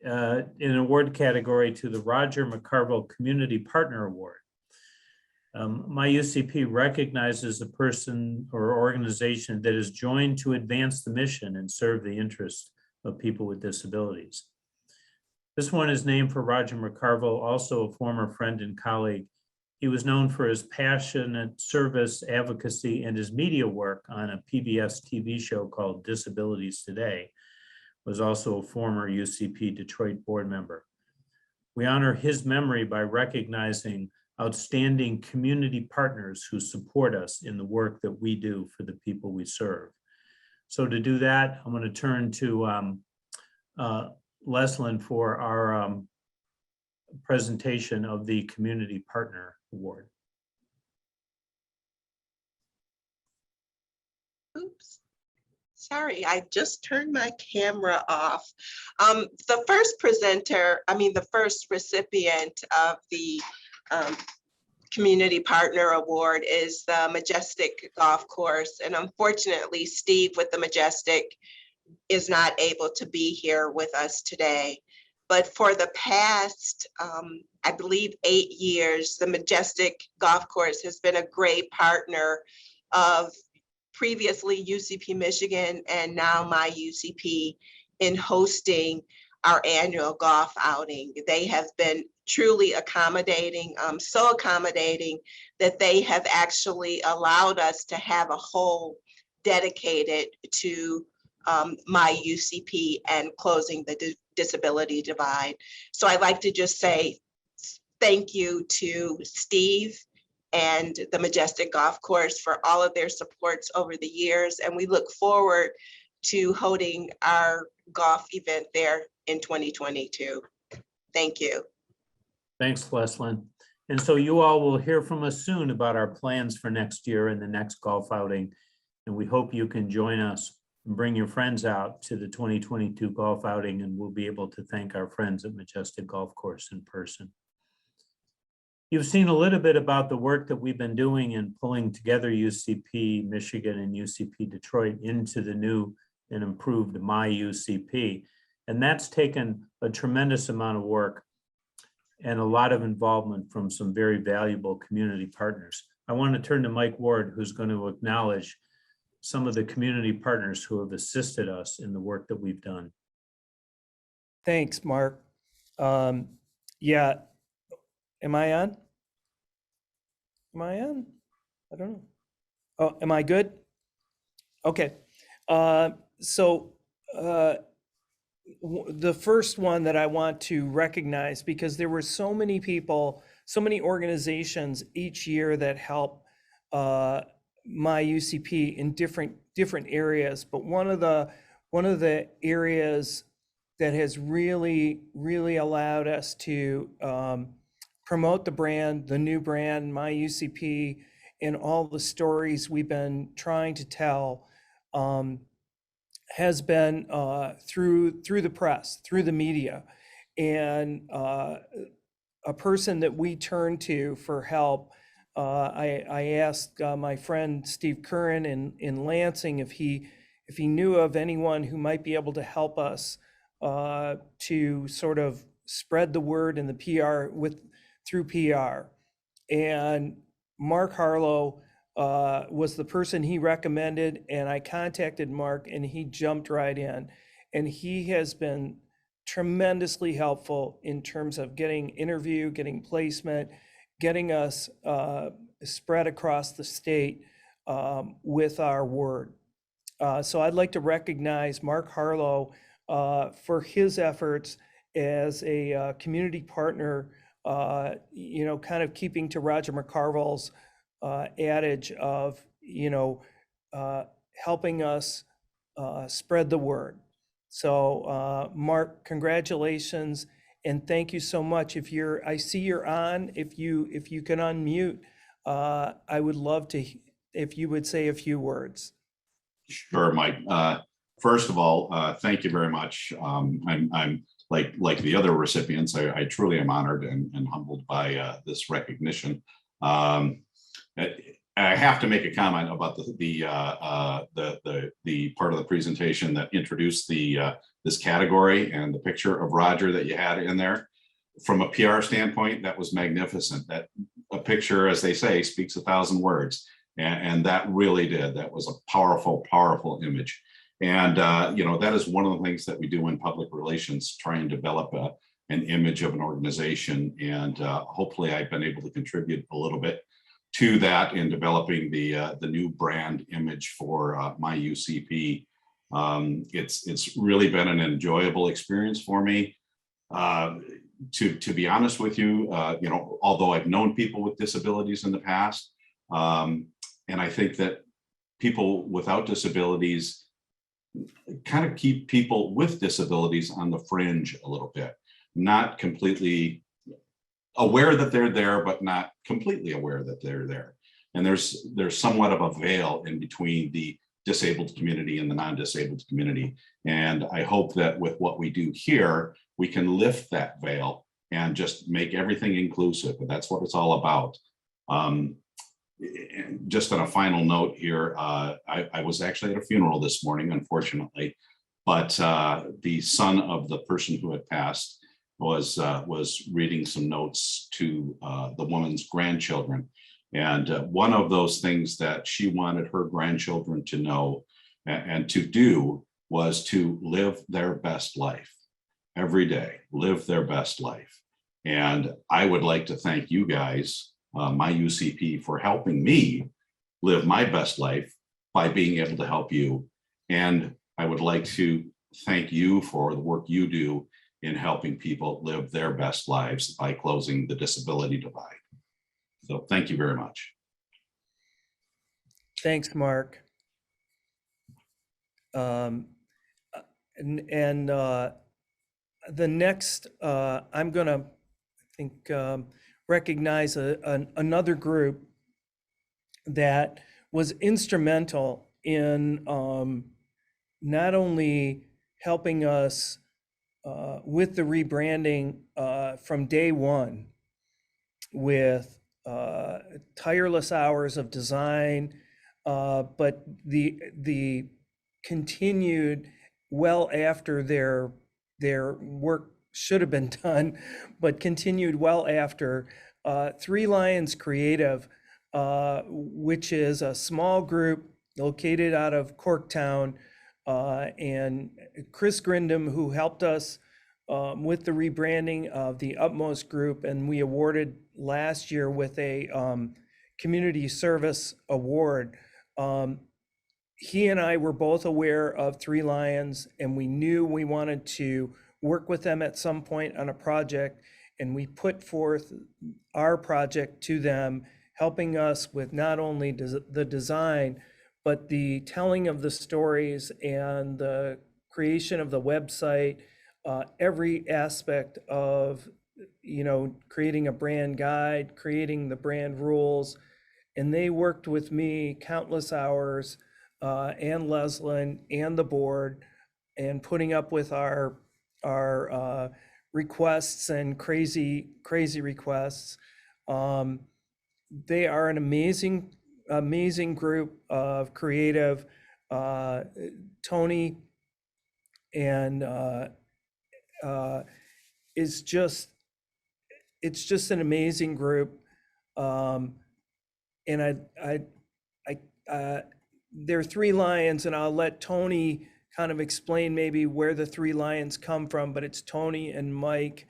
in an award category to the Roger Mcardle Community Partner Award. MI-UCP recognizes a person or organization that is joined to advance the mission and serve the interests of people with disabilities. This one is named for Roger Mcardle, also a former friend and colleague. He was known for his passionate service, advocacy, and his media work on a PBS TV show called Disabilities Today. Was also a former UCP Detroit board member. We honor his memory by recognizing outstanding community partners who support us in the work that we do for the people we serve. So to do that, I'm going to turn to Leslyn for our presentation of the Community Partner Award. Oops. Sorry, I just turned my camera off. The first recipient of the Community Partner Award is the Majestic Golf Course. And unfortunately, Steve with the Majestic is not able to be here with us today. But for the past, I believe 8 years, the Majestic Golf Course has been a great partner of previously UCP Michigan and now MI-UCP in hosting our annual golf outing. They have been truly accommodating, so accommodating that they have actually allowed us to have a hole dedicated to MI-UCP and closing the disability divide. So I'd like to just say thank you to Steve and the Majestic Golf Course for all of their supports over the years. And we look forward to holding our golf event there in 2022. Thank you. Thanks, Leslyn. And so you all will hear from us soon about our plans for next year and the next golf outing. And we hope you can join us and bring your friends out to the 2022 golf outing, and we'll be able to thank our friends at Majestic Golf Course in person. You've seen a little bit about the work that we've been doing in pulling together UCP Michigan and UCP Detroit into the new and improved MI-UCP. And that's taken a tremendous amount of work and a lot of involvement from some very valuable community partners. I want to turn to Mike Ward, who's going to acknowledge some of the community partners who have assisted us in the work that we've done. Thanks, Mark. Yeah, am I on? Am I on? I don't know. Oh, am I good? Okay. The first one that I want to recognize, because there were so many people, so many organizations each year that help MI-UCP in different areas, but one of the areas that has really allowed us to promote the brand, the new brand, MI-UCP, and all the stories we've been trying to tell, has been through the press, through the media. And a person that we turn to for help, I asked my friend Steve Curran in Lansing if he knew of anyone who might be able to help us to sort of spread the word in the PR through PR. And Mark Harlow was the person he recommended, and I contacted Mark and he jumped right in, and he has been tremendously helpful in terms of getting interview, getting placement, getting us spread across the state with our word. So I'd like to recognize Mark Harlow for his efforts as a community partner, kind of keeping to Roger McCarville's adage of, helping us spread the word. So Mark, congratulations and thank you so much. I see you're on, if you can unmute, I would love to, if you would say a few words. Sure, Mike. First of all, thank you very much. I'm like the other recipients, I truly am honored and humbled by this recognition. I have to make a comment about the part of the presentation that introduced this category and the picture of Roger that you had in there. From a PR standpoint, that was magnificent. That a picture, as they say, speaks 1,000 words, and that really did. That was a powerful, powerful image. And that is one of the things that we do in public relations, try and develop an image of an organization. And hopefully, I've been able to contribute a little bit to that in developing the new brand image for MI-UCP. It's really been an enjoyable experience for me. To be honest with you, although I've known people with disabilities in the past, and I think that people without disabilities kind of keep people with disabilities on the fringe a little bit, not completely aware that they're there, but not completely aware that they're there. And there's somewhat of a veil in between the disabled community and the non-disabled community. And I hope that with what we do here, we can lift that veil and just make everything inclusive. And that's what it's all about. And just on a final note here, I was actually at a funeral this morning, unfortunately, but the son of the person who had passed was reading some notes to the woman's grandchildren. And one of those things that she wanted her grandchildren to know and to do was to live their best life every day, live their best life. And I would like to thank you guys, MI-UCP, for helping me live my best life by being able to help you. And I would like to thank you for the work you do in helping people live their best lives by closing the disability divide. So thank you very much. Thanks, Mark. The next, I'm going to, I think, recognize another group that was instrumental in not only helping us with the rebranding from day one, with tireless hours of design, but the continued well after their work should have been done, but continued well after. Three Lions Creative, which is a small group located out of Corktown, and Chris Grindam, who helped us with the rebranding of the Utmost Group, and we awarded last year with a community service award. He and I were both aware of Three Lions, and we knew we wanted to work with them at some point on a project, and we put forth our project to them, helping us with not only the design, but the telling of the stories and the creation of the website, every aspect of, creating a brand guide, creating the brand rules. And they worked with me countless hours, and Leslin and the board, and putting up with our requests and crazy requests. They are an amazing group of creative. Tony and it's just an amazing group. And there are Three Lions, and I'll let Tony kind of explain maybe where the Three Lions come from, but it's Tony and Mike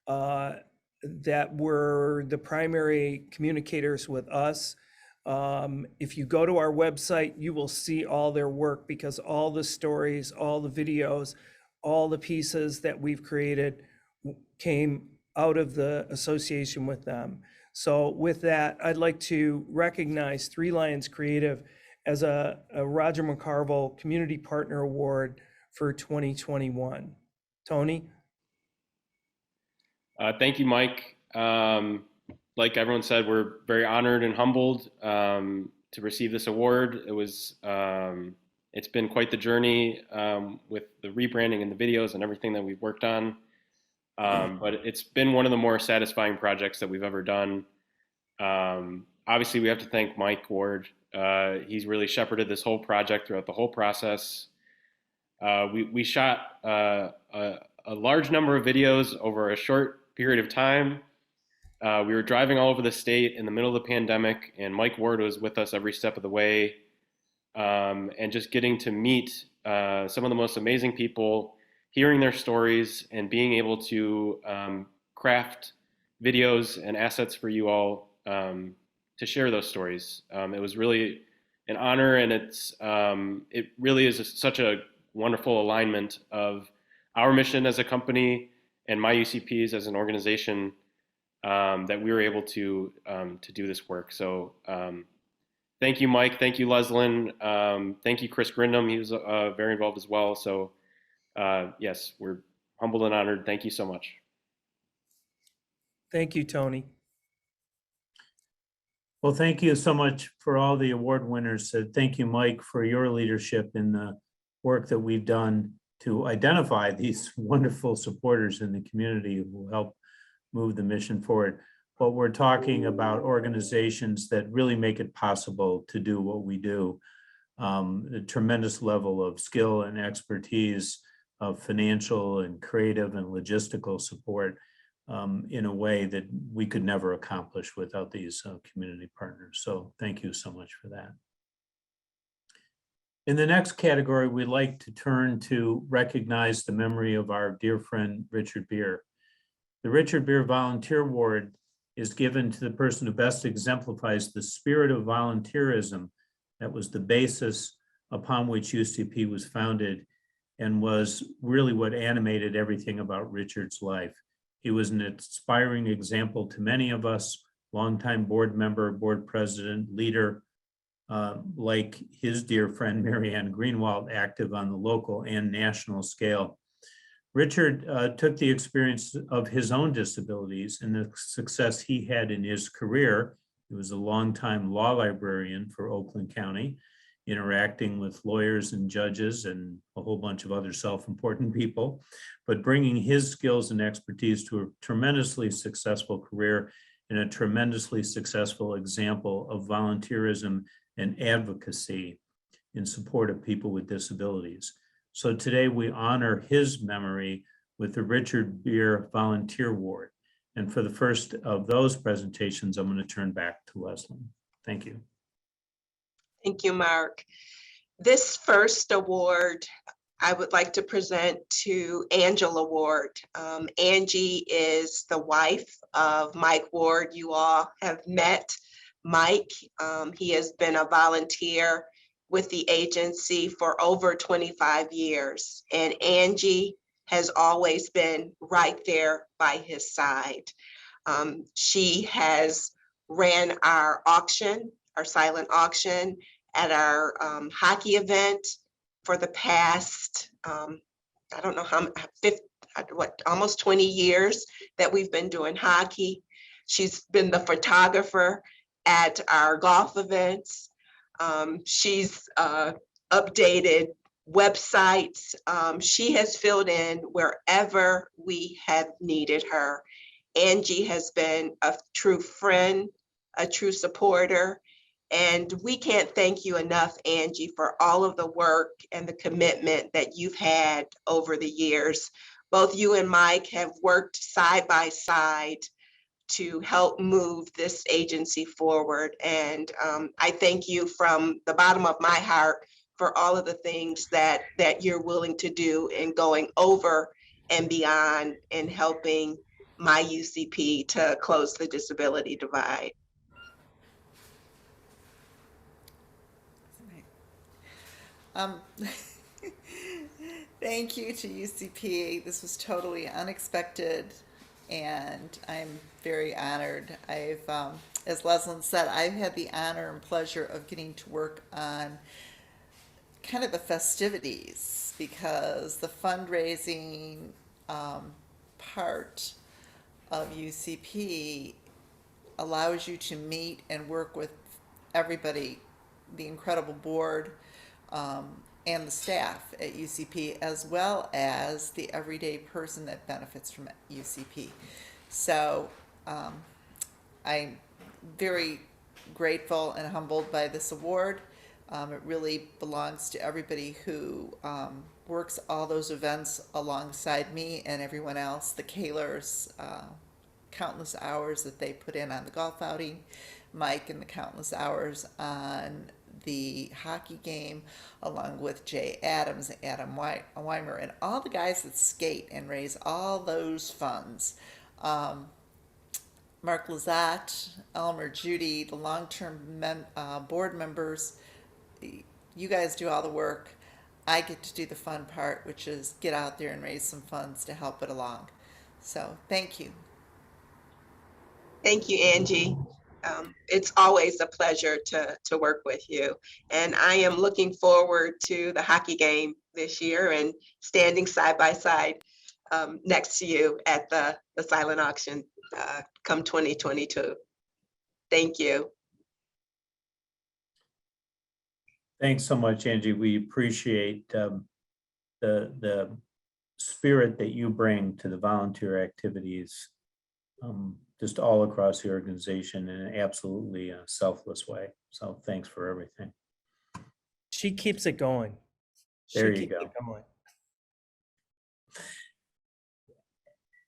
that were the primary communicators with us. If you go to our website, you will see all their work, because all the stories, all the videos, all the pieces that we've created came out of the association with them. So with that, I'd like to recognize Three Lions Creative as a Roger Mcardle Community Partner Award for 2021. Tony? Thank you, Mike. Like everyone said, we're very honored and humbled to receive this award. It's been quite the journey with the rebranding and the videos and everything that we've worked on. But it's been one of the more satisfying projects that we've ever done. Obviously, we have to thank Mike Ward. He's really shepherded this whole project throughout the whole process. We shot a large number of videos over a short period of time. We were driving all over the state in the middle of the pandemic, and Mike Ward was with us every step of the way. And just getting to meet some of the most amazing people, hearing their stories, and being able to craft videos and assets for you all to share those stories. It was really an honor, and it really is such a wonderful alignment of our mission as a company and MI-UCP's as an organization, that we were able to do this work. So thank you, Mike. Thank you, Leslin. Thank you, Chris Grindam. He was very involved as well. So yes, we're humbled and honored. Thank you so much. Thank you, Tony. Well, thank you so much for all the award winners. Thank you, Mike, for your leadership in the work that we've done to identify these wonderful supporters in the community who help move the mission forward. but we're talking about organizations that really make it possible to do what we do. A tremendous level of skill and expertise, of financial and creative and logistical support in a way that we could never accomplish without these community partners. So thank you so much for that. In the next category, we'd like to turn to recognize the memory of our dear friend, Richard Beer. The Richard Beer Volunteer Award is given to the person who best exemplifies the spirit of volunteerism that was the basis upon which UCP was founded and was really what animated everything about Richard's life. He was an inspiring example to many of us, longtime board member, board president, leader, like his dear friend, Mary Ann Greenawalt, active on the local and national scale. Richard took the experience of his own disabilities and the success he had in his career. He was a longtime law librarian for Oakland County, interacting with lawyers and judges and a whole bunch of other self-important people, but bringing his skills and expertise to a tremendously successful career and a tremendously successful example of volunteerism and advocacy in support of people with disabilities. So today we honor his memory with the Richard Beer Volunteer Award. And for the first of those presentations, I'm going to turn back to Leslie. Thank you. Thank you, Mark. This first award I would like to present to Angela Ward. Angie is the wife of Mike Ward. You all have met Mike. He has been a volunteer with the agency for over 25 years, and Angie has always been right there by his side. She has ran our auction, our silent auction, at our hockey event for the past, I don't know how, almost 20 years that we've been doing hockey. She's been the photographer at our golf events. She's updated websites. She has filled in wherever we have needed her. Angie has been a true friend, a true supporter, and we can't thank you enough, Angie, for all of the work and the commitment that you've had over the years. Both you and Mike have worked side by side to help move this agency forward. And I thank you from the bottom of my heart for all of the things that you're willing to do in going over and beyond in helping MI-UCP to close the disability divide. Thank you to UCP. This was totally unexpected, and I'm very honored. I've, as Leslie said, I've had the honor and pleasure of getting to work on kind of the festivities, because the fundraising part of UCP allows you to meet and work with everybody, the incredible board, and the staff at UCP, as well as the everyday person that benefits from UCP. So I'm very grateful and humbled by this award. It really belongs to everybody who works all those events alongside me and everyone else, the Kahlers, countless hours that they put in on the golf outing, Mike and the countless hours on the hockey game, along with Jay Adams, Adam Weimer, and all the guys that skate and raise all those funds. Mark Lazat, Elmer, Judy, the long-term board members, you guys do all the work. I get to do the fun part, which is get out there and raise some funds to help it along. So thank you. Thank you, Angie. It's always a pleasure to work with you. And I am looking forward to the hockey game this year and standing side by side next to you at the silent auction come 2022. Thank you. Thanks so much, Angie. We appreciate the spirit that you bring to the volunteer activities just all across the organization in an absolutely selfless way. So thanks for everything. She keeps it going. There you go.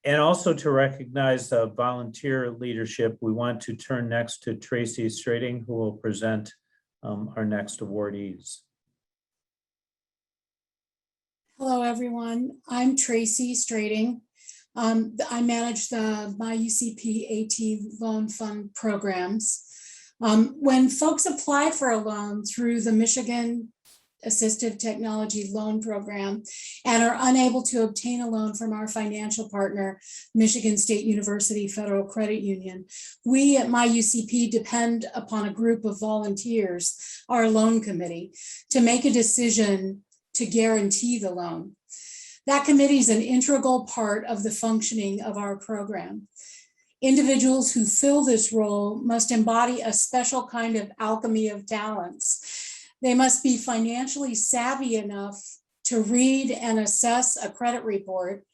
And also to recognize volunteer leadership, we want to turn next to Tracy Strading, who will present our next awardees. Hello, everyone. I'm Tracy Strading. I manage the MI-UCP AT Loan Fund programs. When folks apply for a loan through the Michigan Assistive Technology Loan Program and are unable to obtain a loan from our financial partner, Michigan State University Federal Credit Union, we at MI-UCP depend upon a group of volunteers, our loan committee, to make a decision to guarantee the loan. That committee is an integral part of the functioning of our program. Individuals who fill this role must embody a special kind of alchemy of talents. They must be financially savvy enough to read and assess a credit report,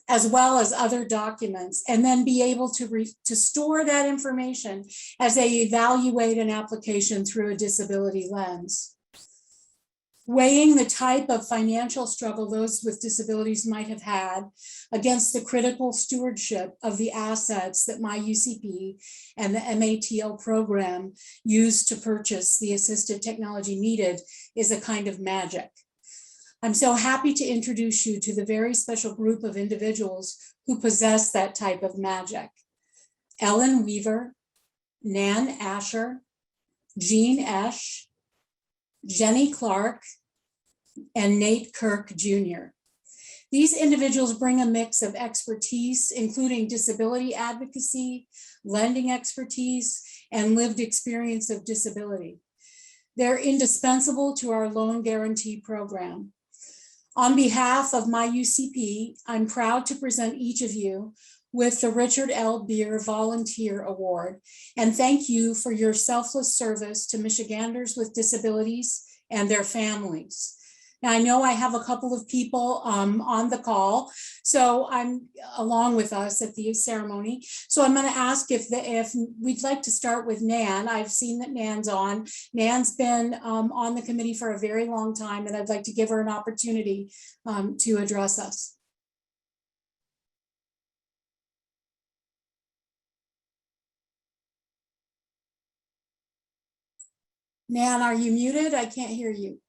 as well as other documents, and then be able to store that information as they evaluate an application through a disability lens. Weighing the type of financial struggle those with disabilities might have had against the critical stewardship of the assets that MI-UCP and the MATL program used to purchase the assistive technology needed is a kind of magic. I'm so happy to introduce you to the very special group of individuals who possess that type of magic. Ellen Weaver, Nan Asher, Jean Esch, Jenny Clark, and Nate Kirk Jr. These individuals bring a mix of expertise, including disability advocacy, lending expertise, and lived experience of disability. They're indispensable to our loan guarantee program. On behalf of MI-UCP, I'm proud to present each of you with the Richard L. Beer Volunteer Award, and thank you for your selfless service to Michiganders with disabilities and their families. Now, I know I have a couple of people on the call, so I'm along with us at the ceremony. So I'm going to ask if we'd like to start with Nan. I've seen that Nan's on. Nan's been on the committee for a very long time, and I'd like to give her an opportunity to address us. Nan, are you muted? I can't hear you.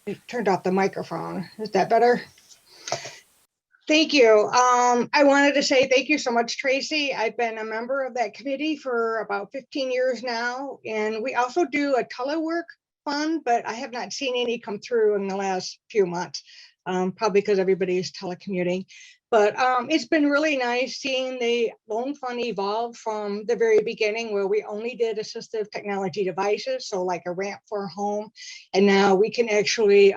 I turned off the microphone. Is that better? Thank you. I wanted to say thank you so much, Tracy. I've been a member of that committee for about 15 years now, and we also do a telework fund, but I have not seen any come through in the last few months, probably because everybody is telecommuting. But it's been really nice seeing the loan fund evolve from the very beginning, where we only did assistive technology devices, so like a ramp for a home. And now we can actually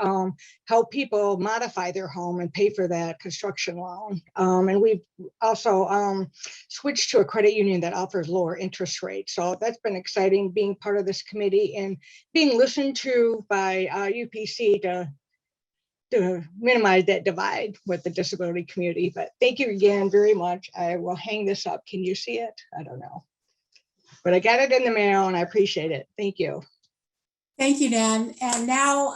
help people modify their home and pay for that construction loan. And we've also switched to a credit union that offers lower interest rates. So that's been exciting, being part of this committee and being listened to by UPC to minimize that divide with the disability community. But thank you again very much. I will hang this up. Can you see it? I don't know. But I got it in the mail and I appreciate it. Thank you. Thank you, Nan. And now,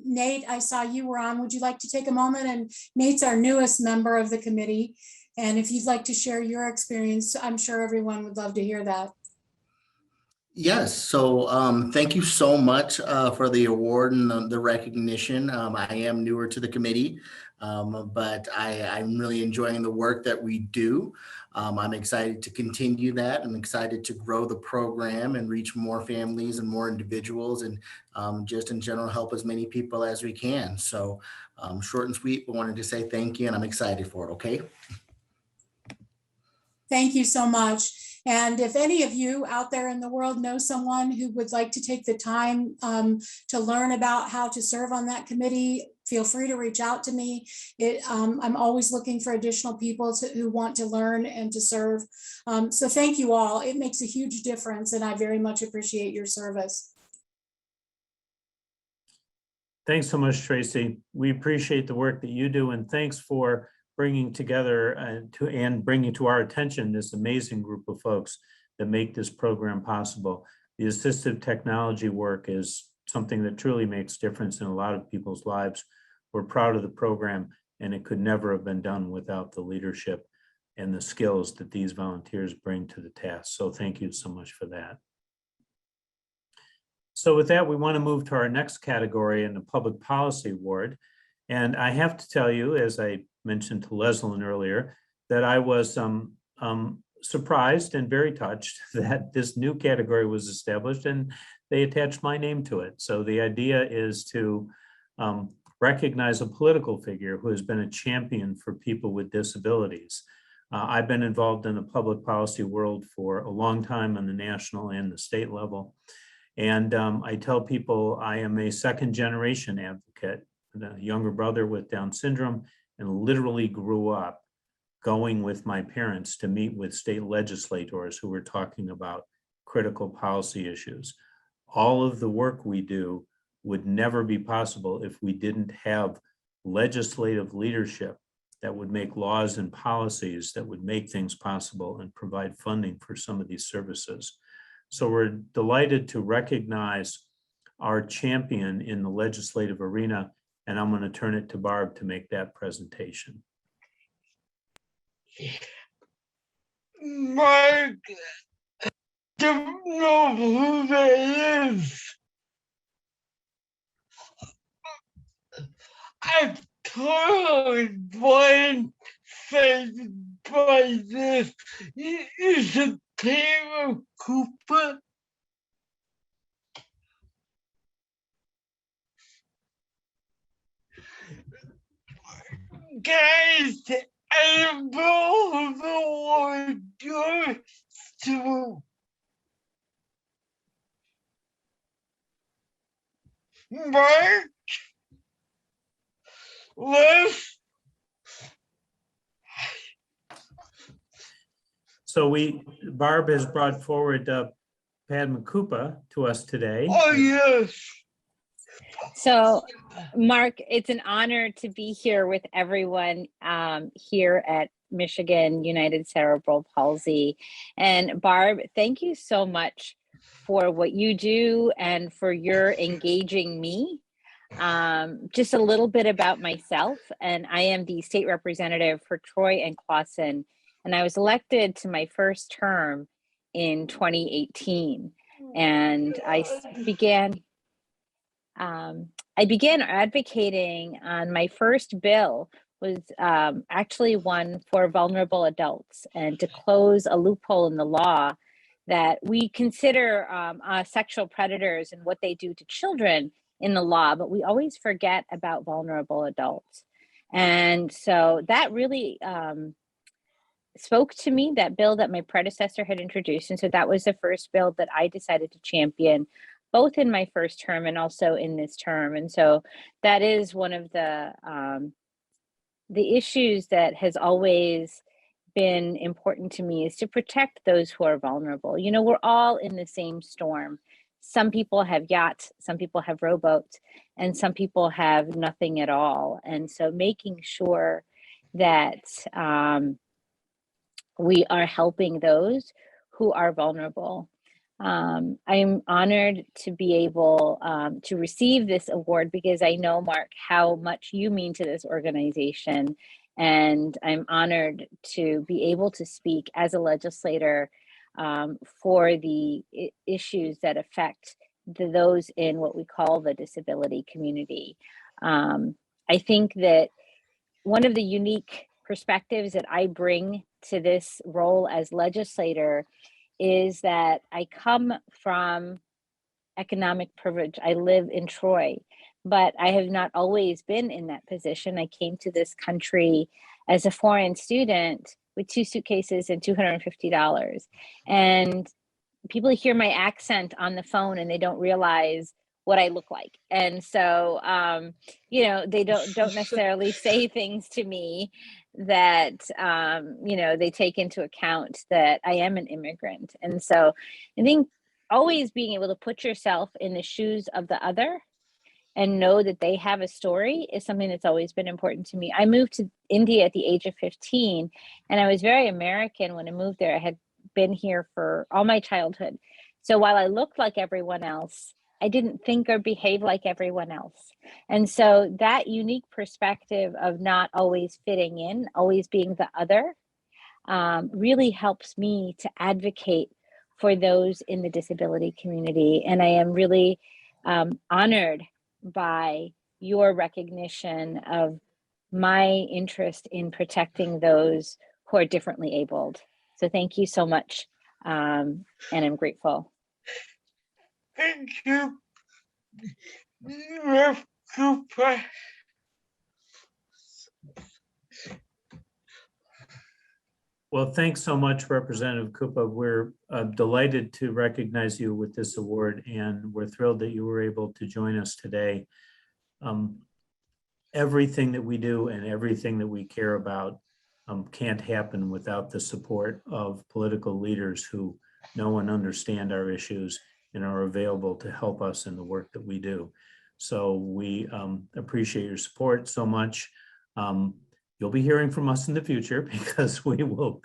Nate, I saw you were on. Would you like to take a moment? And Nate's our newest member of the committee. And if you'd like to share your experience, I'm sure everyone would love to hear that. Yes, so thank you so much for the award and the recognition. I am newer to the committee, but I'm really enjoying the work that we do. I'm excited to continue that. I'm excited to grow the program and reach more families and more individuals, and just in general help as many people as we can. So short and sweet, but wanted to say thank you, and I'm excited for it, okay? Thank you so much. And if any of you out there in the world know someone who would like to take the time to learn about how to serve on that committee, feel free to reach out to me. I'm always looking for additional people who want to learn and to serve. So thank you all. It makes a huge difference, and I very much appreciate your service. Thanks so much, Tracy. We appreciate the work that you do, and thanks for bringing together and bringing to our attention this amazing group of folks that make this program possible. The assistive technology work is something that truly makes difference in a lot of people's lives. We're proud of the program, and it could never have been done without the leadership and the skills that these volunteers bring to the task. So thank you so much for that. So with that, we want to move to our next category in the Public Policy Award. And I have to tell you, as I mentioned to Leslyn earlier, that I was surprised and very touched that this new category was established and they attached my name to it. So the idea is to recognize a political figure who has been a champion for people with disabilities. I've been involved in the public policy world for a long time on the national and the state level. And I tell people I am a second generation advocate, a younger brother with Down syndrome, and literally grew up going with my parents to meet with state legislators who were talking about critical policy issues. All of the work we do would never be possible if we didn't have legislative leadership that would make laws and policies that would make things possible and provide funding for some of these services. So we're delighted to recognize our champion in the legislative arena, and I'm going to turn it to Barb to make that presentation. Mark, don't know who that is. I totally blind faced by this. Is it Taylor Cooper? Guys, I know the Lord to Mark. So Barb has brought forward Padma Koopa to us today. Oh, yes. So, Mark, it's an honor to be here with everyone here at Michigan United Cerebral Palsy. And Barb, thank you so much for what you do and for your engaging me. Just a little bit about myself, and I am the state representative for Troy and Clawson, and I was elected to my first term in 2018, and I began advocating on my first bill was actually one for vulnerable adults and to close a loophole in the law that we consider sexual predators and what they do to children in the law, but we always forget about vulnerable adults. And so that really spoke to me, that bill that my predecessor had introduced. And so that was the first bill that I decided to champion, both in my first term and also in this term. And so that is one of the issues that has always been important to me, is to protect those who are vulnerable. You know, we're all in the same storm. Some people have yachts, some people have rowboats, and some people have nothing at all. And so making sure that we are helping those who are vulnerable. I'm honored to be able to receive this award because I know, Mark, how much you mean to this organization. And I'm honored to be able to speak as a legislator for the issues that affect those in what we call the disability community. I think that one of the unique perspectives that I bring to this role as legislator is that I come from economic privilege. I live in Troy, but I have not always been in that position. I came to this country as a foreign student with 2 suitcases and $250. And people hear my accent on the phone and they don't realize what I look like. And so, you know, they don't necessarily say things to me that, you know, they take into account that I am an immigrant. And so I think always being able to put yourself in the shoes of the other and know that they have a story is something that's always been important to me. I moved to India at the age of 15, and I was very American when I moved there. I had been here for all my childhood. So while I looked like everyone else, I didn't think or behave like everyone else. And so that unique perspective of not always fitting in, always being the other, really helps me to advocate for those in the disability community. And I am really honored by your recognition of my interest in protecting those who are differently abled. So thank you so much, and I'm grateful. Thank you. Rep. Cooper. Well, thanks so much, Representative Koopa. We're delighted to recognize you with this award, and we're thrilled that you were able to join us today. Everything that we do and everything that we care about can't happen without the support of political leaders who know and understand our issues and are available to help us in the work that we do. So we appreciate your support so much. You'll be hearing from us in the future because we will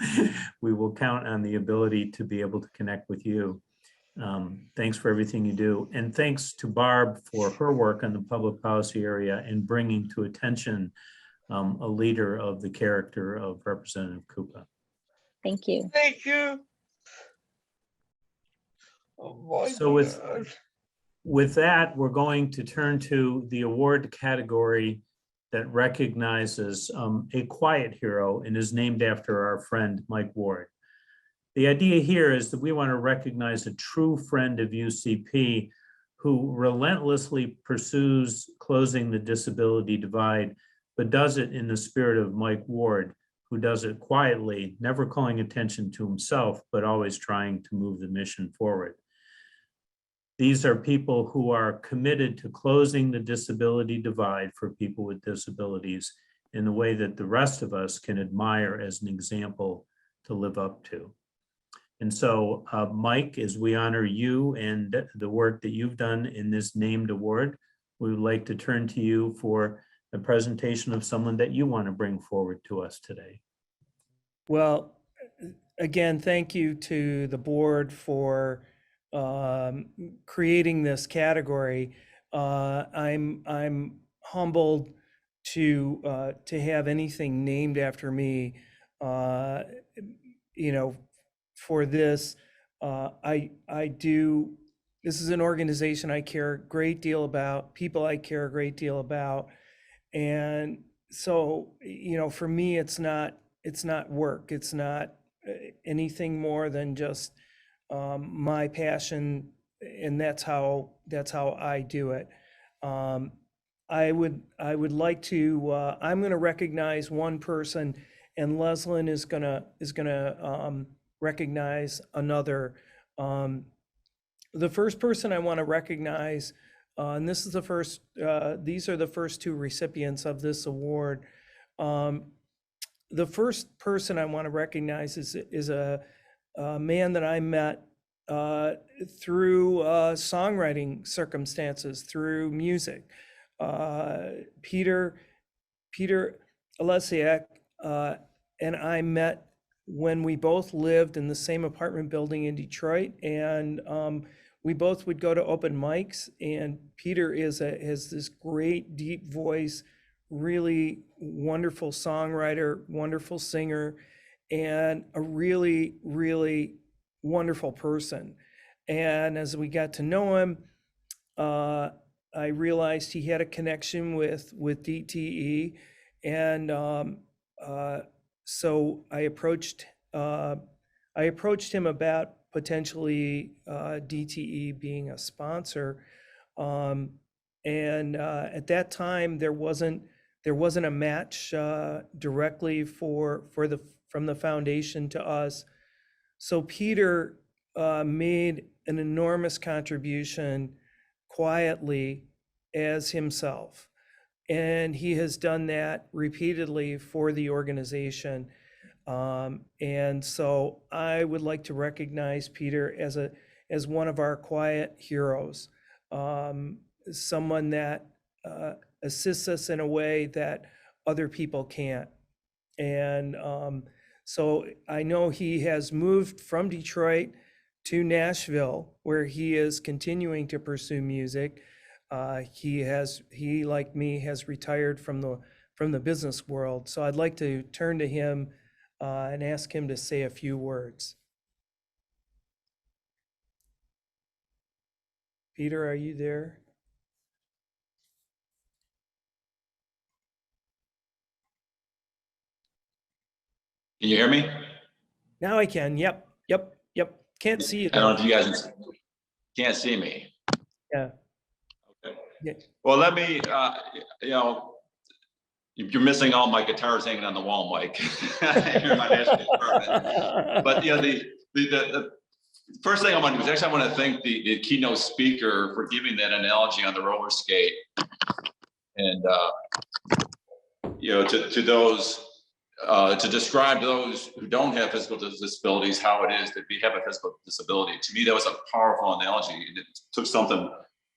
count on the ability to be able to connect with you. Thanks for everything you do. And thanks to Barb for her work on the public policy area and bringing to attention a leader of the character of Representative Koopa. Thank you. Thank you. So with that, we're going to turn to the award category that recognizes a quiet hero and is named after our friend, Mike Ward. The idea here is that we want to recognize a true friend of UCP who relentlessly pursues closing the disability divide, but does it in the spirit of Mike Ward, who does it quietly, never calling attention to himself, but always trying to move the mission forward. These are people who are committed to closing the disability divide for people with disabilities in the way that the rest of us can admire as an example to live up to. And so, Mike, as we honor you and the work that you've done in this named award, we would like to turn to you for a presentation of someone that you want to bring forward to us today. Well, again, thank you to the board for creating this category. I'm humbled to have anything named after me. For this, this is an organization I care a great deal about, people I care a great deal about. And so, for me, it's not work. It's not anything more than just my passion, and that's how I do it. I would like to. I'm going to recognize one person, and Leslyn is gonna recognize another. The first person I want to recognize, and this is the first. These are the first two recipients of this award. The first person I want to recognize is a man that I met through songwriting circumstances, through music. Peter Alesiak and I met when we both lived in the same apartment building in Detroit, and we both would go to open mics. And Peter has this great deep voice, really wonderful songwriter, wonderful singer, and a really, really wonderful person. And as we got to know him, I realized he had a connection with DTE, and so I approached him about potentially DTE being a sponsor. And at that time, there wasn't a match directly from the foundation to us. So Peter made an enormous contribution quietly as himself, and he has done that repeatedly for the organization. And so I would like to recognize Peter as one of our quiet heroes, someone that assists us in a way that other people can't. And so I know he has moved from Detroit to Nashville, where he is continuing to pursue music. He, like me, has retired from the business world. So I'd like to turn to him and ask him to say a few words. Peter, are you there? Can you hear me? Now I can. Yep. Can't see you. I don't know if you guys can't see me. Yeah. Okay. Yeah. Well, let me, you're missing all my guitars hanging on the wall, Mike. Here in my national department. But the first thing I want to do is actually I want to thank the keynote speaker for giving that analogy on the roller skate, and to those to describe those who don't have physical disabilities how it is to have a physical disability. To me, that was a powerful analogy, and it took something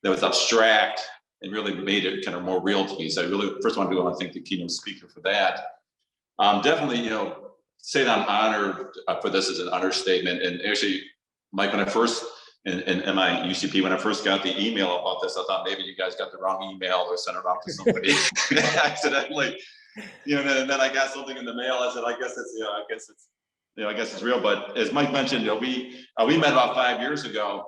that was abstract and really made it kind of more real to me. So I really first want to thank the keynote speaker for that. Definitely, say that I'm honored for this is an understatement. And actually, Mike, when I first in MI-UCP, when I first got the email about this, I thought maybe you guys got the wrong email or sent it off to somebody accidentally. And then I got something in the mail. I said, I guess it's real. But as Mike mentioned, we met about 5 years ago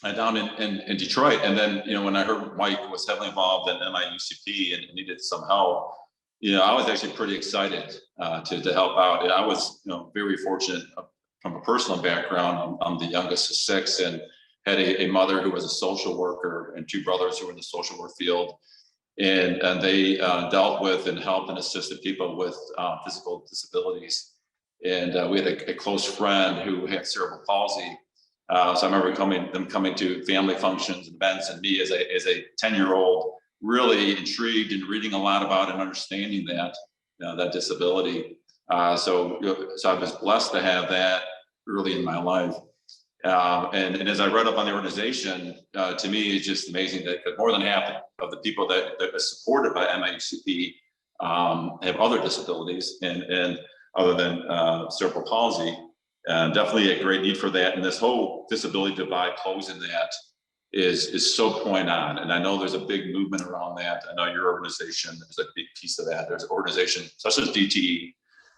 down in Detroit. And then, when I heard Mike was heavily involved in MI-UCP and needed some help, I was actually pretty excited to help out. And I was, very fortunate from a personal background. I'm the youngest of 6 and had a mother who was a social worker and 2 brothers who were in the social work field. And they dealt with and helped and assisted people with physical disabilities. And we had a close friend who had cerebral palsy. So I remember them coming to family functions and events, and me as a 10-year-old really intrigued and reading a lot about and understanding that disability. So I was blessed to have that early in my life. And as I read up on the organization, to me, it's just amazing that more than half of the people that are supported by MI-UCP have other disabilities and other than cerebral palsy. Definitely a great need for that. And this whole disability divide closing that is so point on. And I know there's a big movement around that. I know your organization is a big piece of that. There's an organization such as DTE.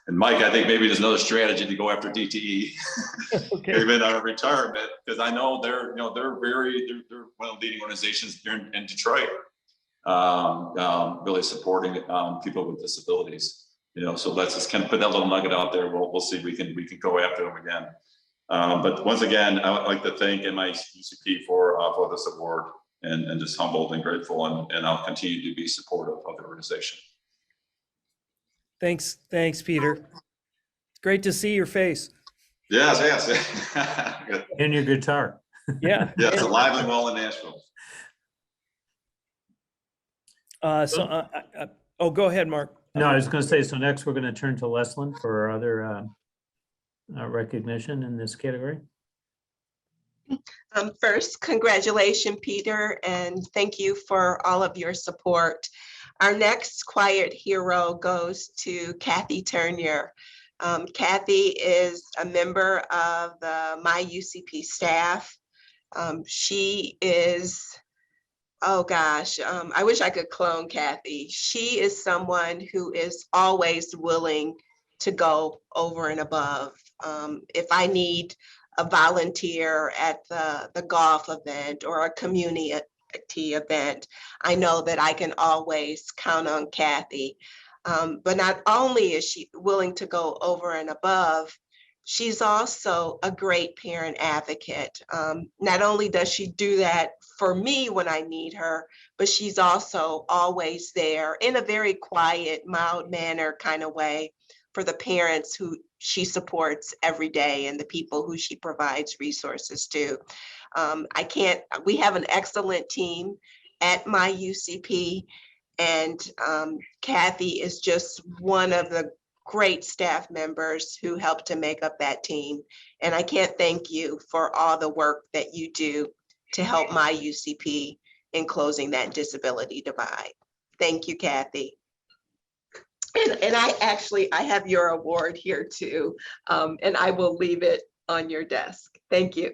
And Mike, I think maybe there's another strategy to go after DTE, okay. Even out of retirement, because I know they're one of the leading organizations here in Detroit, really supporting people with disabilities. So let's just kind of put that little nugget out there. We'll see if we can go after them again. But once again, I would like to thank MI-UCP for this award, and just humbled and grateful, and I'll continue to be supportive of the organization. Thanks, Peter. It's great to see your face. Yes. And your guitar. Yeah. Yeah, it's alive and well in Nashville. Go ahead, Mark. No, I was going to say, so next we're going to turn to Leslyn for our other recognition in this category. First, congratulations, Peter, and thank you for all of your support. Our next quiet hero goes to Kathy Turnier. Kathy is a member of the MI-UCP staff. She is, I wish I could clone Kathy. She is someone who is always willing to go over and above. If I need a volunteer at the golf event or a community event, I know that I can always count on Kathy. But not only is she willing to go over and above, she's also a great parent advocate. Not only does she do that for me when I need her, but she's also always there in a very quiet, mild manner kind of way for the parents who she supports every day and the people who she provides resources to. We have an excellent team at MI-UCP, and Kathy is just one of the great staff members who helped to make up that team. And I can't thank you for all the work that you do to help MI-UCP in closing that disability divide. Thank you, Kathy. And I have your award here too, and I will leave it on your desk. Thank you.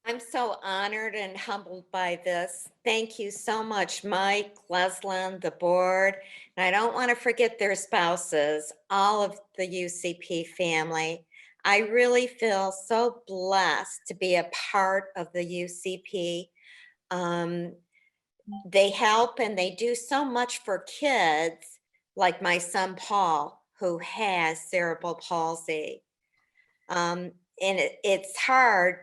I'm so honored and humbled by this. Thank you so much, Mike, Leslin, the board. And I don't want to forget their spouses, all of the UCP family. I really feel so blessed to be a part of the UCP. They help and they do so much for kids, like my son, Paul, who has cerebral palsy. And it's hard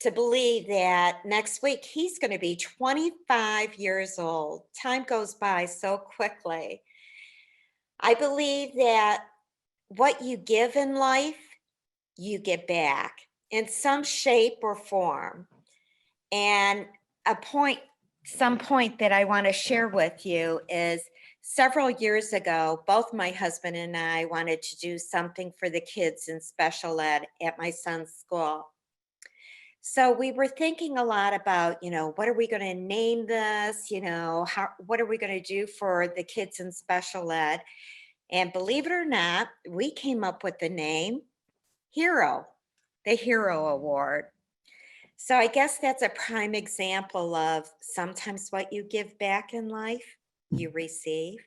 to believe that next week he's going to be 25 years old. Time goes by so quickly. I believe that what you give in life, you get back in some shape or form. And some point that I want to share with you is several years ago, both my husband and I wanted to do something for the kids in special ed at my son's school. So we were thinking a lot about, what are we going to name this? What are we going to do for the kids in special ed? And believe it or not, we came up with the name Hero, the Hero Award. So I guess that's a prime example of sometimes what you give back in life, you receive.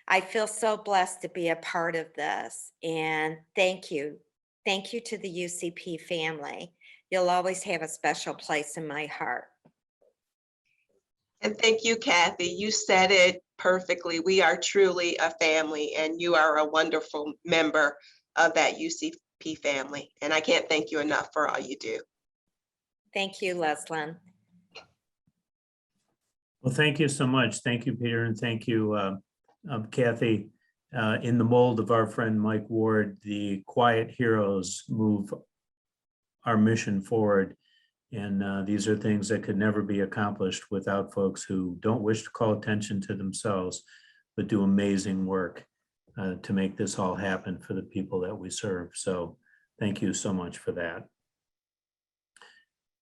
I feel so blessed to be a part of this. And thank you. Thank you to the UCP family. You'll always have a special place in my heart. And thank you, Kathy. You said it perfectly. We are truly a family, and you are a wonderful member of that UCP family. And I can't thank you enough for all you do. Thank you, Leslin. Well, thank you so much. Thank you, Peter, and thank you, Kathy. In the mold of our friend Mike Ward, the quiet heroes move our mission forward. And these are things that could never be accomplished without folks who don't wish to call attention to themselves, but do amazing work to make this all happen for the people that we serve. So thank you so much for that.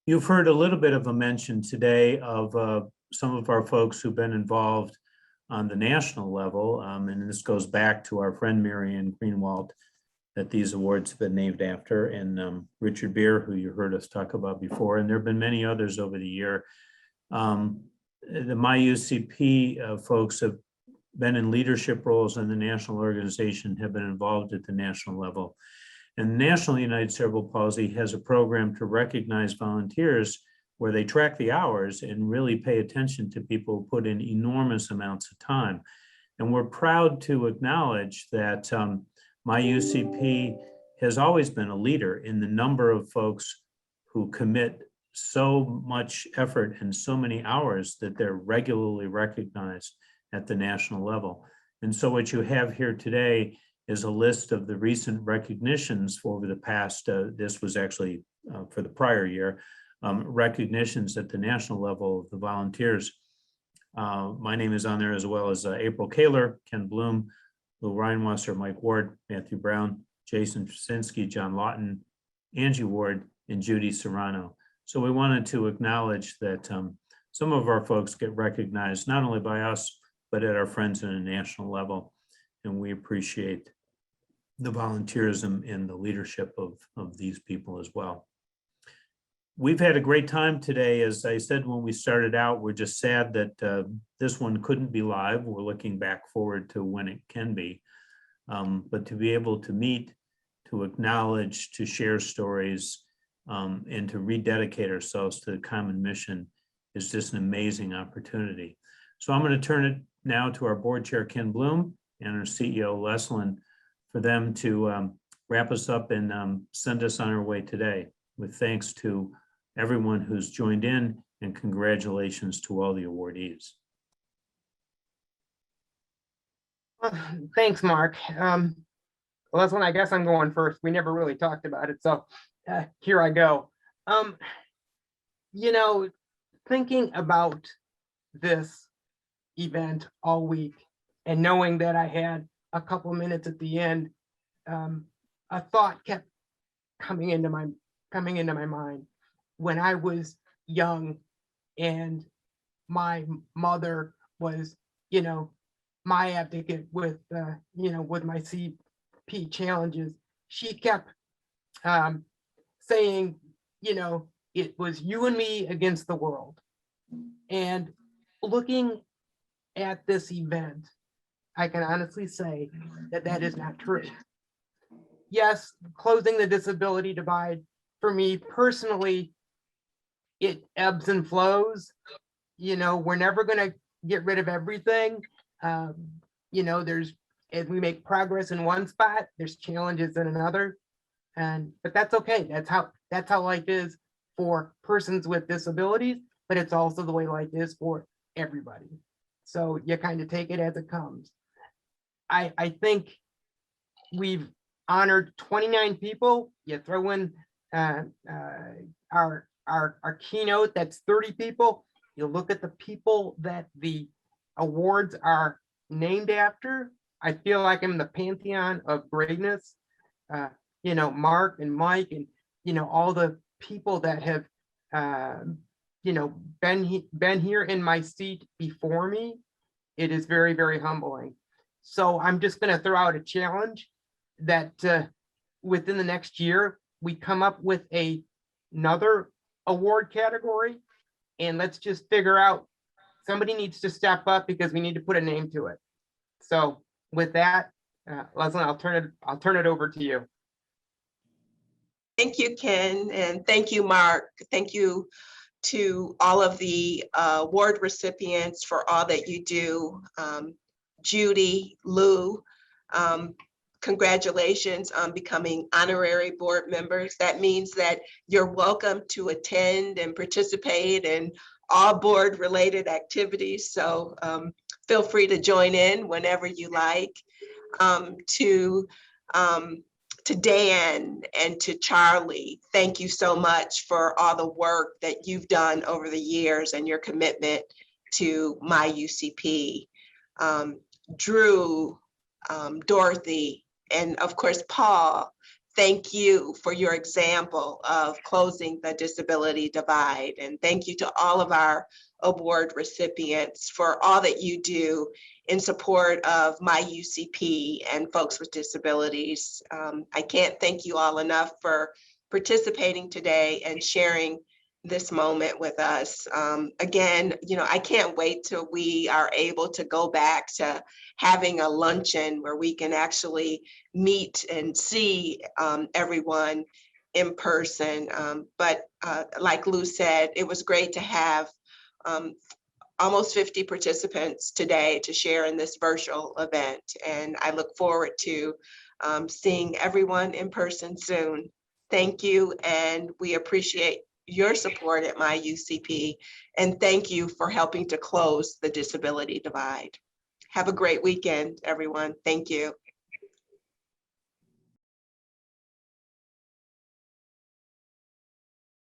You've heard a little bit of a mention today of some of our folks who've been involved on the national level. And this goes back to our friend Mary Ann Greenawalt, that these awards have been named after, and Richard Beer, who you heard us talk about before, and there have been many others over the year. The MI-UCP folks have been in leadership roles in the national organization, have been involved at the national level. And the National United Cerebral Palsy has a program to recognize volunteers where they track the hours and really pay attention to people who put in enormous amounts of time. And we're proud to acknowledge that MI-UCP has always been a leader in the number of folks who commit so much effort and so many hours that they're regularly recognized at the national level. And so what you have here today is a list of the recent recognitions for over the past, this was actually for the prior year, recognitions at the national level of the volunteers. My name is on there, as well as April Kaler, Ken Bloom, Lou Reinwasser, Mike Ward, Matthew Brown, Jason Trasinski, John Lawton, Angie Ward, and Judy Serrano. So we wanted to acknowledge that some of our folks get recognized not only by us, but at our friends at a national level. And we appreciate the volunteerism and the leadership of these people as well. We've had a great time today. As I said when we started out, we're just sad that this one couldn't be live. We're looking back forward to when it can be. But to be able to meet, to acknowledge, to share stories, and to rededicate ourselves to the common mission is just an amazing opportunity. So I'm going to turn it now to our board chair, Ken Bloom, and our CEO, Leslin, for them to wrap us up and send us on our way today, with thanks to everyone who's joined in, and congratulations to all the awardees. Thanks, Mark. Leslin, I guess I'm going first. We never really talked about it, so here I go. Thinking about this event all week and knowing that I had a couple minutes at the end, a thought kept coming into my coming into my mind when I was young and my mother was, you know, my advocate with, you know, with my CP challenges. She kept saying, you know, it was you and me against the world. And looking at this event, I can honestly say that that is not true. Yes, closing the disability divide, for me personally, it ebbs and flows. You know, we're never going to get rid of everything. You know, as we make progress in one spot, there's challenges in another. But that's okay. That's how life is for persons with disabilities, but it's also the way life is for everybody. So you kind of take it as it comes. I think we've honored 29 people. You throw in our keynote, that's 30 people. You look at the people that the awards are named after. I feel like I'm in the pantheon of greatness. You know, Mark and Mike and, you know, all the people that have, you know, been here in my seat before me. It is very, very humbling. So I'm just going to throw out a challenge that within the next year, we come up with another award category, and let's just figure out, somebody needs to step up because we need to put a name to it. So with that, Leslie, I'll turn it over to you. Thank you, Ken, and thank you, Mark. Thank you to all of the award recipients for all that you do. Judy, Lou, congratulations on becoming honorary board members. That means that you're welcome to attend and participate in all board related activities. So feel free to join in whenever you like. To Dan and to Charlie, thank you so much for all the work that you've done over the years and your commitment to MI-UCP. Drew, Dorothy, and of course, Paul, thank you for your example of closing the disability divide. And thank you to all of our award recipients for all that you do in support of MI-UCP and folks with disabilities. I can't thank you all enough for participating today and sharing this moment with us. Again, you know, I can't wait till we are able to go back to having a luncheon where we can actually meet and see everyone in person. But like Lou said, it was great to have almost 50 participants today to share in this virtual event. And I look forward to seeing everyone in person soon. Thank you, and we appreciate your support at MI-UCP, and thank you for helping to close the disability divide. Have a great weekend, everyone. Thank you.